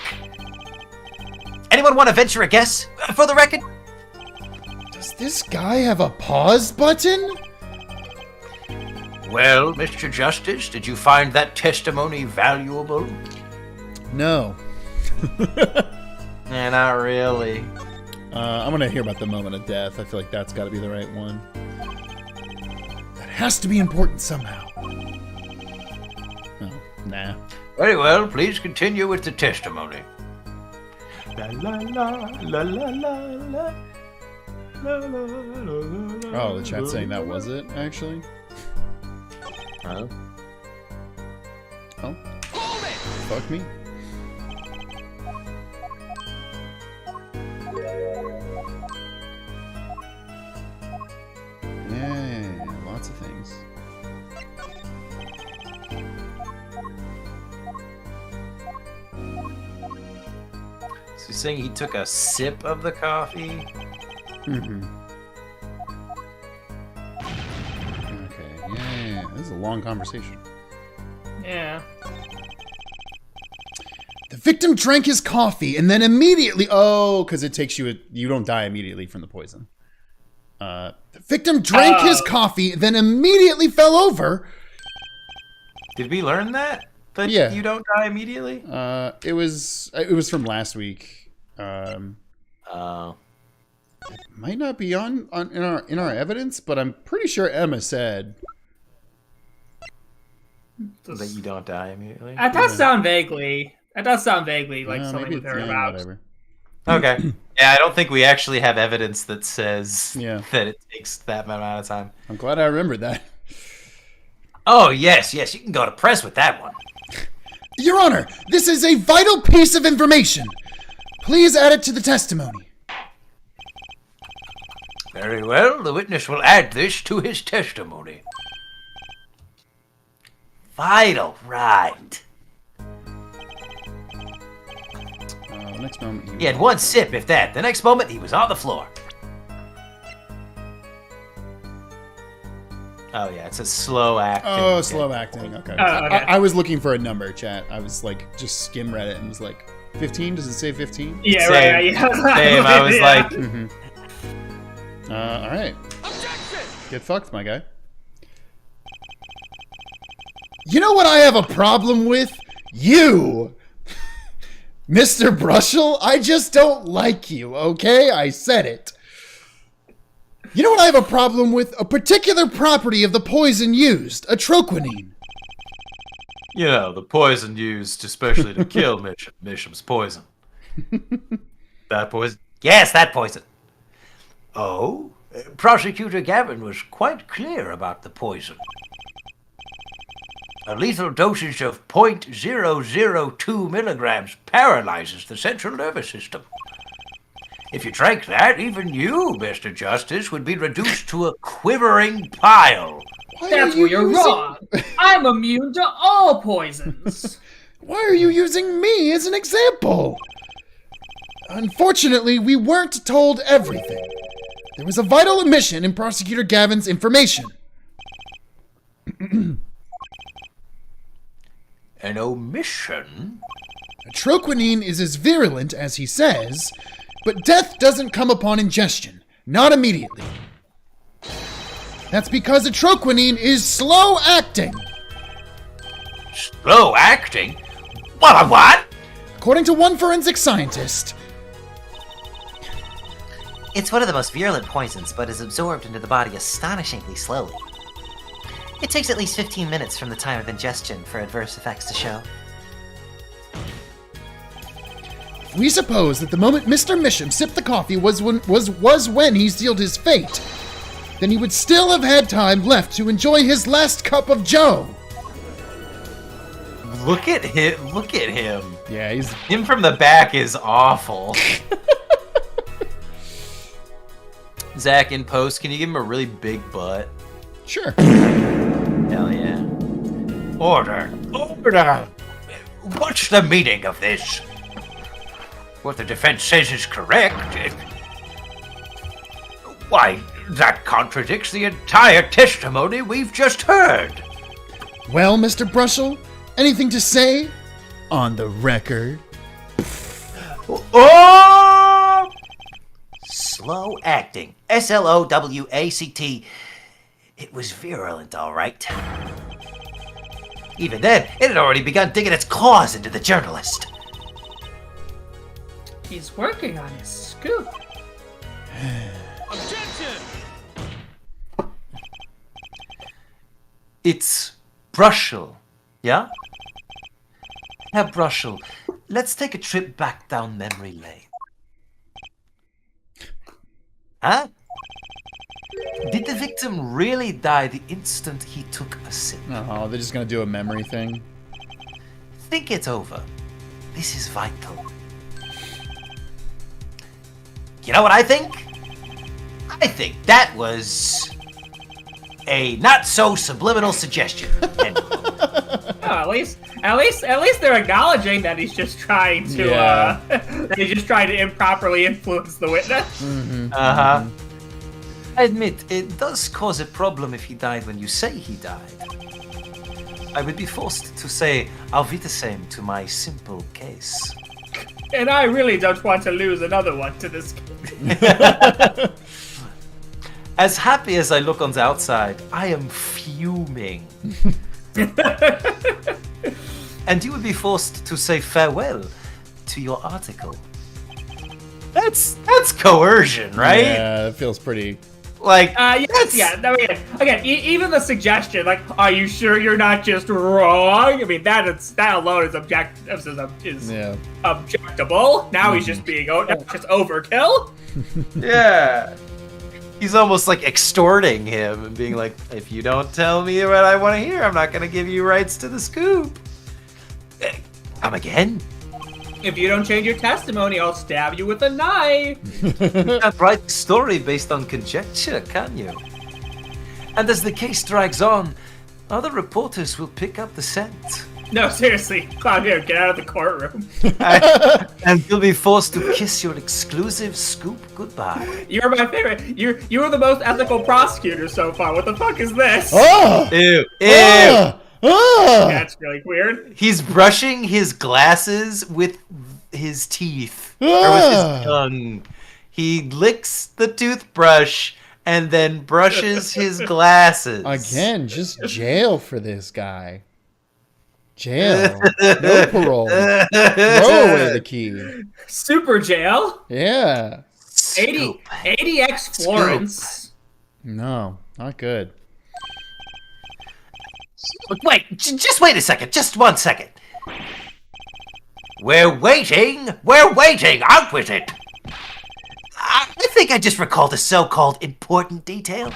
Anyone want to venture a guess, for the record? Does this guy have a pause button? Well, Mr. Justice, did you find that testimony valuable? No. Yeah, not really. I'm gonna hear about the moment of death. I feel like that's got to be the right one. That has to be important somehow. Oh, nah. Very well, please continue with the testimony. La la la la la la la. Oh, the chat's saying that was it, actually. Huh? Oh. Fuck me. Yeah, lots of things. So you're saying he took a sip of the coffee? Mm-hmm. Okay, yeah. This is a long conversation. Yeah. Victim drank his coffee and then immediately... Oh, because it takes you... You don't die immediately from the poison. The victim drank his coffee, then immediately fell over. Did we learn that? That Yeah. you don't die immediately? It was from last week. It might not be in our evidence, but I'm pretty sure Emma said that you don't die immediately? That does sound vaguely like something we've heard about. Whatever. Okay. Yeah, I don't think we actually have evidence that says that it takes that amount of time. I'm glad I remembered that. Oh, yes, you can go to press with that one. Your Honor, this is a vital piece of information. Please add it to the testimony. Very well, the witness will add this to his testimony. Vital, right. The next moment... He had one sip, if that. The next moment, he was on the floor. Oh, yeah, it's a slow acting. Oh, slow acting. Okay. Okay. I was looking for a number, chat. I was like, just skim read it and was like, 15? Does it say 15? Yeah, Same. right. Yeah. Same, I was like... All right. Get fucked, my guy. You know what I have a problem with? You! Mr. Brushell, I just don't like you, okay? I said it. You know what I have a problem with? A particular property of the poison used, atroquinine. You know, the poison used especially to kill Misham's poison. That poison? Yes, that poison. Oh, Prosecutor Gavin was quite clear about the poison. A lethal dosage of 0.002 milligrams paralyzes the central nervous system. If you drank that, even you, Mr. Justice, would be reduced to a quivering pile. That's where you're wrong. I'm immune to all poisons. Why are you using me as an example? Unfortunately, we weren't told everything. There was a vital omission in Prosecutor Gavin's information. An omission? Atroquinine is as virulent as he says, but death doesn't come upon ingestion, not immediately. That's because atroquinine is slow acting. Slow acting? What? According to one forensic scientist, It's one of the most virulent poisons, but is absorbed into the body astonishingly slowly. It takes at least 15 minutes from the time of ingestion for adverse effects to show. we suppose that the moment Mr. Misham sipped the coffee was when he sealed his fate, then he would still have had time left to enjoy his last cup of joe. Look at him. Yeah, he's... Him from the back is awful. Zach, in post, can you give him a really big butt? Sure. Hell yeah. Order. What's the meaning of this? What the defense says is correct. Why, that contradicts the entire testimony we've just heard. Well, Mr. Brushell, anything to say? On the record. Oh! Slow acting. SLOWACT. It was virulent, all right. Even then, it had already begun digging its claws into the journalist. He's working on his scoop. It's Brushell, yeah? Herr Brushell, let's take a trip back down memory lane. Huh? Did the victim really die the instant he took a sip? Oh, they're just gonna do a memory thing. Think it over. This is vital. You know what I think? I think that was a not-so-subliminal suggestion. And Oh, at least they're acknowledging that he's just trying to improperly influence the witness. Uh-huh. I admit, it does cause a problem if he died when you say he died. I would be forced to say auf Wiedersehen to my simple case. And I really don't want to lose another one to this. As happy as I look on the outside, I am fuming. And you would be forced to say farewell to your article. That's coercion, right? Yeah, that feels pretty. Like, Yes, yeah. I mean, again, even the suggestion, like, "Are you sure you're not just wrong?" I mean, that alone is Yeah. objectable. Now he's just being just overkill. yeah. He's almost like extorting him and being like, if you don't tell me what I want to hear, I'm not going to give you rights to the scoop. Come again? If you don't change your testimony, I'll stab you with a knife. You can't write a story based on conjecture, can you? And as the case drags on, other reporters will pick up the scent. No, seriously, Claudio, get out of the courtroom. And you'll be forced to kiss your exclusive scoop goodbye. You're my favorite. You're the most ethical prosecutor so far. What the fuck is this? Oh! Ew. Ew. That's really weird. He's brushing his glasses with his teeth. Or with his tongue. He licks the toothbrush and then brushes his glasses. Again, just jail for this guy. Jail. No parole. Throw away the key. Super jail. Yeah. 80x Florence. No, not good. Wait, just wait a second. Just 1 second. We're waiting. Out with it. I think I just recalled a so-called important detail.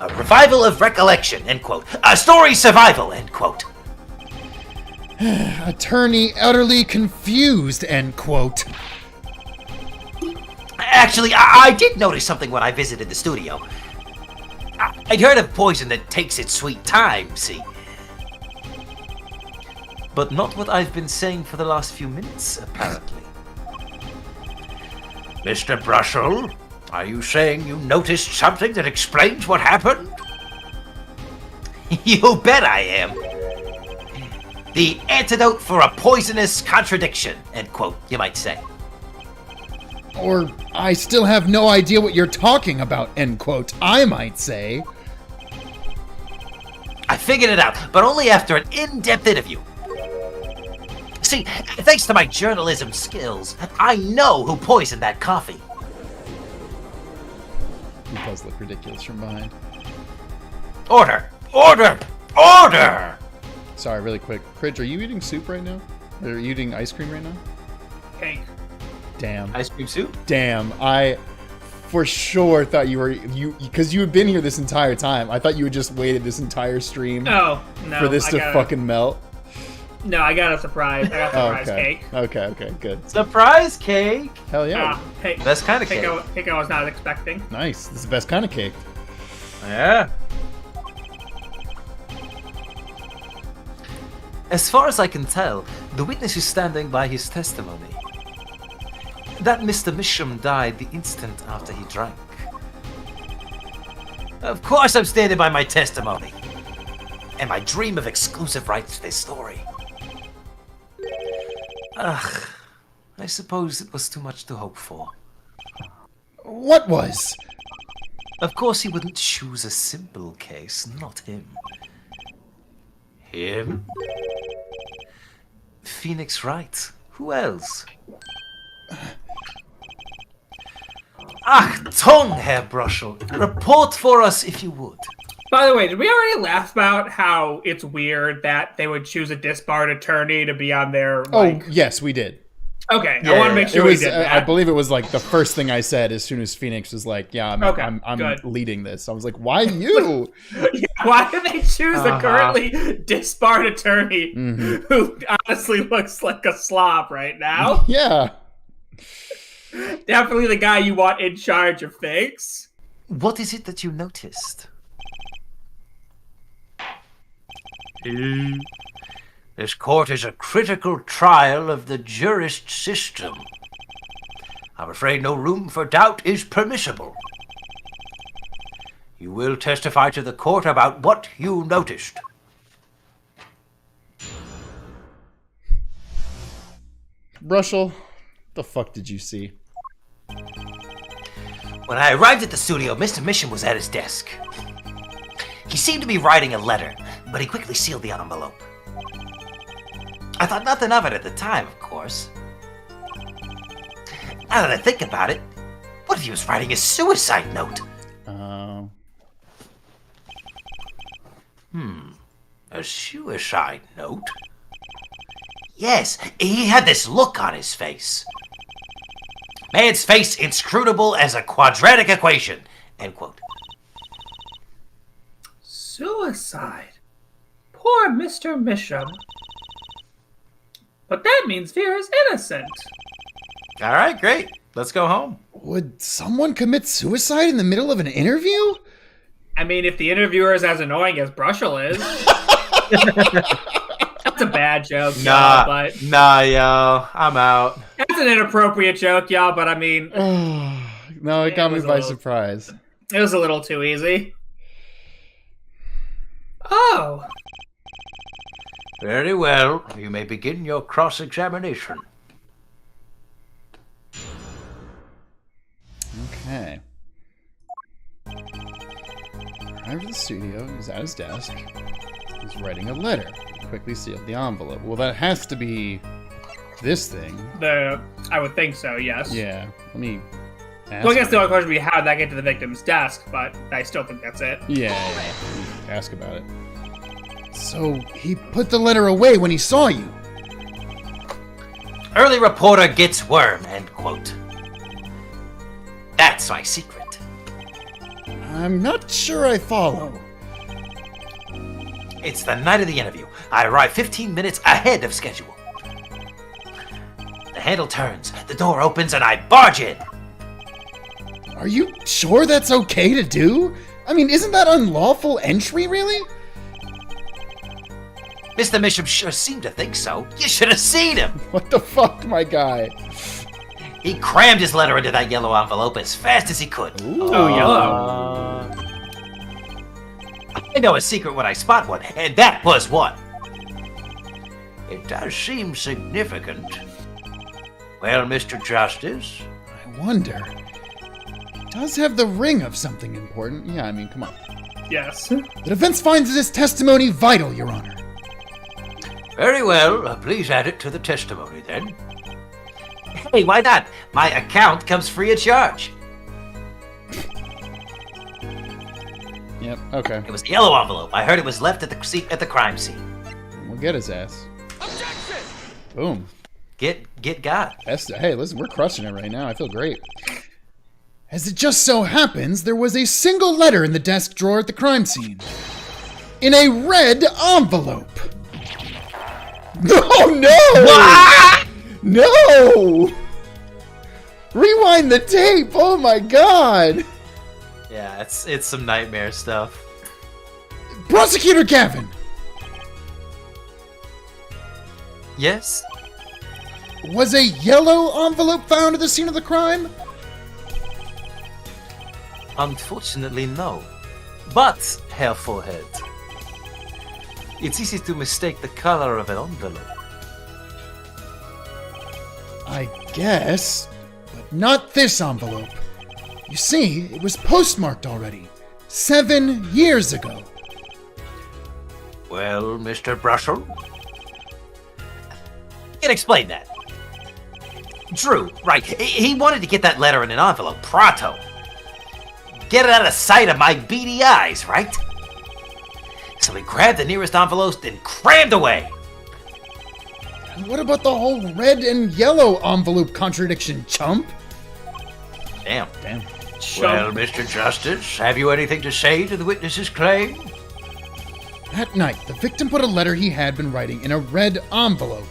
A revival of recollection, end quote. A story survival, end quote. Attorney utterly confused, end quote. Actually, I did notice something when I visited the studio. I'd heard of poison that takes its sweet time, see? But not what I've been saying for the last few minutes, apparently. Mr. Brushell, are you saying you noticed something that explains what happened? You bet I am. The antidote for a poisonous contradiction, end quote, you might say. Or, I still have no idea what you're talking about, end quote, I might say. I figured it out, but only after an in-depth interview. See, thanks to my journalism skills, I know who poisoned that coffee. He does look ridiculous from behind. Order! Sorry, really quick. Cridge, are you eating soup right now? Or are you eating ice cream right now? Cake. Damn. Ice cream soup? Damn. I for sure thought you because you had been here this entire time. I thought you had just waited this entire stream Oh, no. for this to fucking melt. No, I got a surprise. I got a surprise cake. Okay, good. Surprise cake! Hell yeah. Best kind of cake. Cake I was not expecting. Nice. This is the best kind of cake. Yeah. As far as I can tell, the witness is standing by his testimony. That Mr. Mishram died the instant after he drank. Of course I'm standing by my testimony. And my dream of exclusive rights to this story. Ugh, I suppose it was too much to hope for. What was? Of course he wouldn't choose a simple case, not him. Him? Phoenix Wright. Who else? Achtung, Herr Brushell. Report for us if you would. By the way, did we already laugh about how it's weird that they would choose a disbarred attorney to be on their Oh, yes, we did. Okay, I want to make sure it was, we did that. I believe it was like the first thing I said as soon as Phoenix was like, "Yeah, I'm good. leading this." I was like, "Why you?" Yeah, why did they choose a currently disbarred attorney who honestly looks like a slob right now? Yeah. Definitely the guy you want in charge of things. What is it that you noticed? This court is a critical trial of the jurist system. I'm afraid no room for doubt is permissible. You will testify to the court about what you noticed. Brushell, the fuck did you see? When I arrived at the studio, Mr. Mission was at his desk. He seemed to be writing a letter, but he quickly sealed the envelope. I thought nothing of it at the time, of course. Now that I think about it, what if he was writing a suicide note? A suicide note? Yes, he had this look on his face. Man's face inscrutable as a quadratic equation. End quote. Suicide. Poor Mr. Misham. But that means Vera is innocent. All right, great. Let's go home. Would someone commit suicide in the middle of an interview? I mean, if the interviewer is as annoying as Brushell is. That's a bad joke, y'all, but... Nah, yo. I'm out. That's an inappropriate joke, y'all, but I mean... No, it got me was a by little- surprise. It was a little too easy. Oh. Very well. You may begin your cross-examination. Okay. Arrived at the studio, he was at his desk. He was writing a letter. He quickly sealed the envelope. Well, that has to be this thing. I would think so, yes. Yeah. Let me ask. Well, I guess the only question would be how did that get to the victim's desk, but I still think that's it. Yeah. Ask about it. So, he put the letter away when he saw you. Early reporter gets worm. End quote. That's my secret. I'm not sure I follow. It's the night of the interview. I arrive 15 minutes ahead of schedule. The handle turns, the door opens, and I barge in. Are you sure that's okay to do? I mean, isn't that unlawful entry, really? Mr. Misham sure seemed to think so. You should have seen him. What the fuck, my guy? He crammed his letter into that yellow envelope as fast as he could. Ooh. Oh, yellow. I know a secret when I spot one, and that was one. It does seem significant. Well, Mr. Justice, I wonder. It does have the ring of something important. Yeah, I mean, come on. Yes. The defense finds this testimony vital, Your Honor. very well. Please add it to the testimony, then. Hey, why not? My account comes free of charge. Yep, okay. It was a yellow envelope. I heard it was left at the crime scene. We'll get his ass. Objection! Boom. Get got. Hey, listen, we're crushing it right now. I feel great. As it just so happens, there was a single letter in the desk drawer at the crime scene. In a red envelope. Oh, no! What? No! Rewind the tape! Oh my god! Yeah, it's some nightmare stuff. Prosecutor Gavin! Yes? Was a yellow envelope found at the scene of the crime? Unfortunately, no. But, Herr Forehead, it's easy to mistake the color of an envelope. I guess, but not this envelope. You see, it was postmarked already. 7 years ago. Well, Mr. Brushell? Can explain that. Drew, right. He wanted to get that letter in an envelope, pronto. Get it out of sight of my beady eyes, right? So he grabbed the nearest envelope and crammed away. And what about the whole red and yellow envelope contradiction, chump? Damn. Chump. Well, Mr. Justice, have you anything to say to the witness's claim? That night, the victim put a letter he had been writing in a red envelope.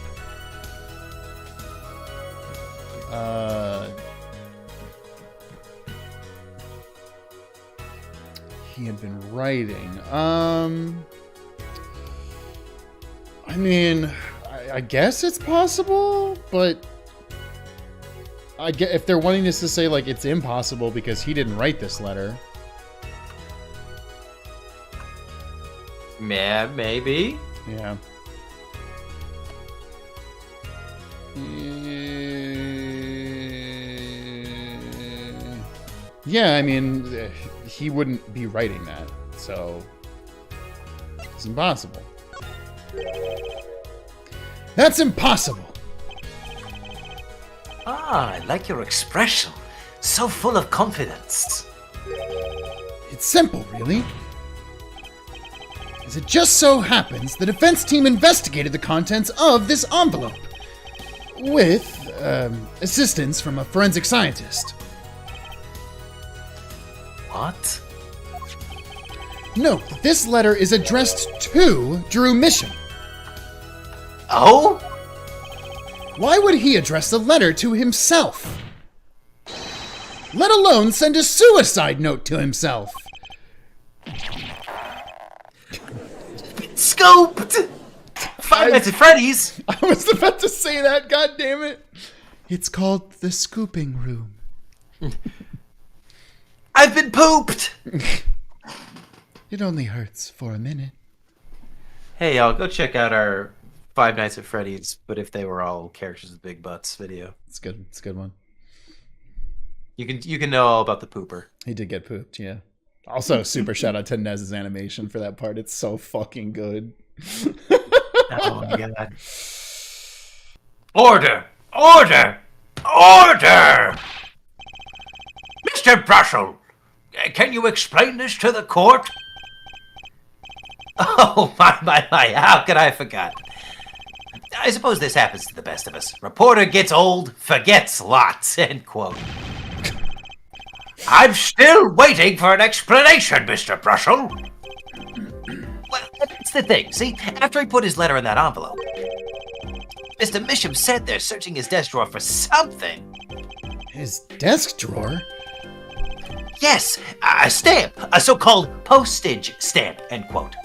He had been writing. I mean, I guess it's possible, but I get if they're wanting us to say like it's impossible because he didn't write this letter. Yeah, maybe. Yeah. Yeah, I mean, he wouldn't be writing that, so it's impossible. That's impossible! Ah, I like your expression. So full of confidence. It's simple, really. As it just so happens, the defense team investigated the contents of this envelope with assistance from a forensic scientist. What? Note that this letter is addressed to Drew Mission. Oh? Why would he address the letter to himself? Let alone send a suicide note to himself. Scoped! Five Nights at Freddy's! I was about to say that, god damn it. It's called the scooping room. I've been pooped! It only hurts for a minute. Hey, y'all, go check out our Five Nights at Freddy's, but if they were all characters with big butts video. It's good. It's a good one. You can know all about the pooper. He did get pooped, yeah. Also, super shout out to Nez's animation for that part. It's so fucking good. Oh my god. Order! Order! Order! Mr. Brushell, can you explain this to the court? Oh, my, how could I forget? I suppose this happens to the best of us. Reporter gets old, forgets lots, end quote. I'm still waiting for an explanation, Mr. Brushell. Well, that's the thing. See, after he put his letter in that envelope, Mr. Misham sat there searching his desk drawer for something. His desk drawer? Yes, a stamp, a so-called postage stamp, end quote.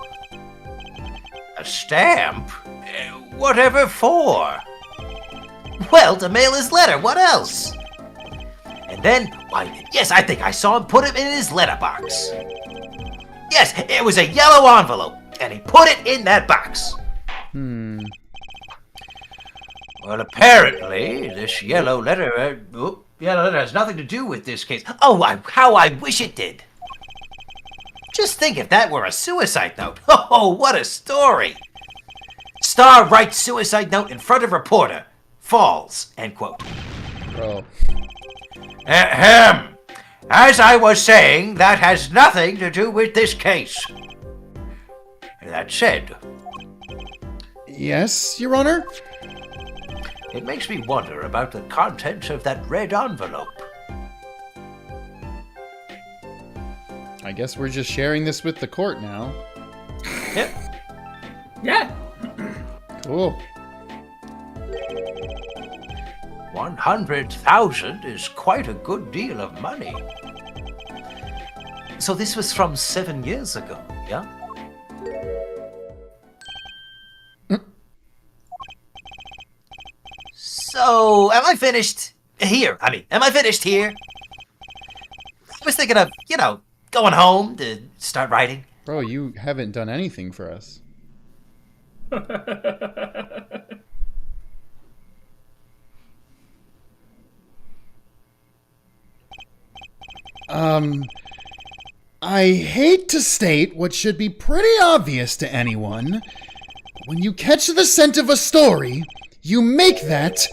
A stamp? Whatever for? Well, to mail his letter, what else? And then, why, yes, I think I saw him put it in his letterbox. Yes, it was a yellow envelope, and he put it in that box. Well, apparently, this yellow letter has nothing to do with this case. Oh, how I wish it did. Just think if that were a suicide note. Oh, what a story. Star writes suicide note in front of reporter. Falls, end quote. Bro. Ahem. As I was saying, that has nothing to do with this case. That said, Yes, Your Honor? it makes me wonder about the contents of that red envelope. I guess we're just sharing this with the court now. Yep. Yeah. Cool. 100,000 is quite a good deal of money. So this was from 7 years ago, yeah? So, am I finished here? Am I finished here? I was thinking of, going home to start writing. Bro, you haven't done anything for us. I hate to state what should be pretty obvious to anyone. When you catch the scent of a story, you make that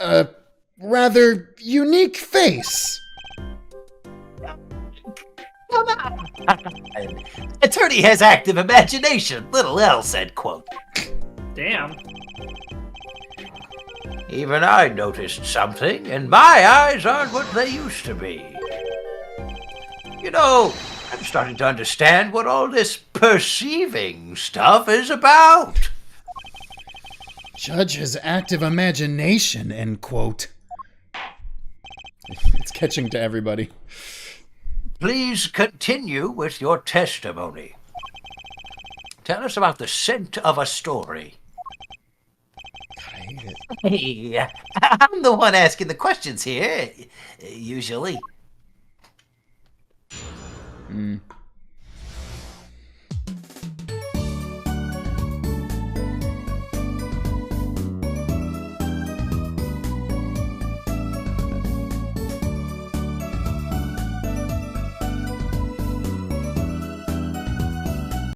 a rather unique face. Attorney has active imagination, little else, end quote. Damn. Even I noticed something, and my eyes aren't what they used to be. I'm starting to understand what all this perceiving stuff is about. Judge has active imagination, end quote. It's catching to everybody. Please continue with your testimony. Tell us about the scent of a story. I hate it. Hey, I'm the one asking the questions here, usually.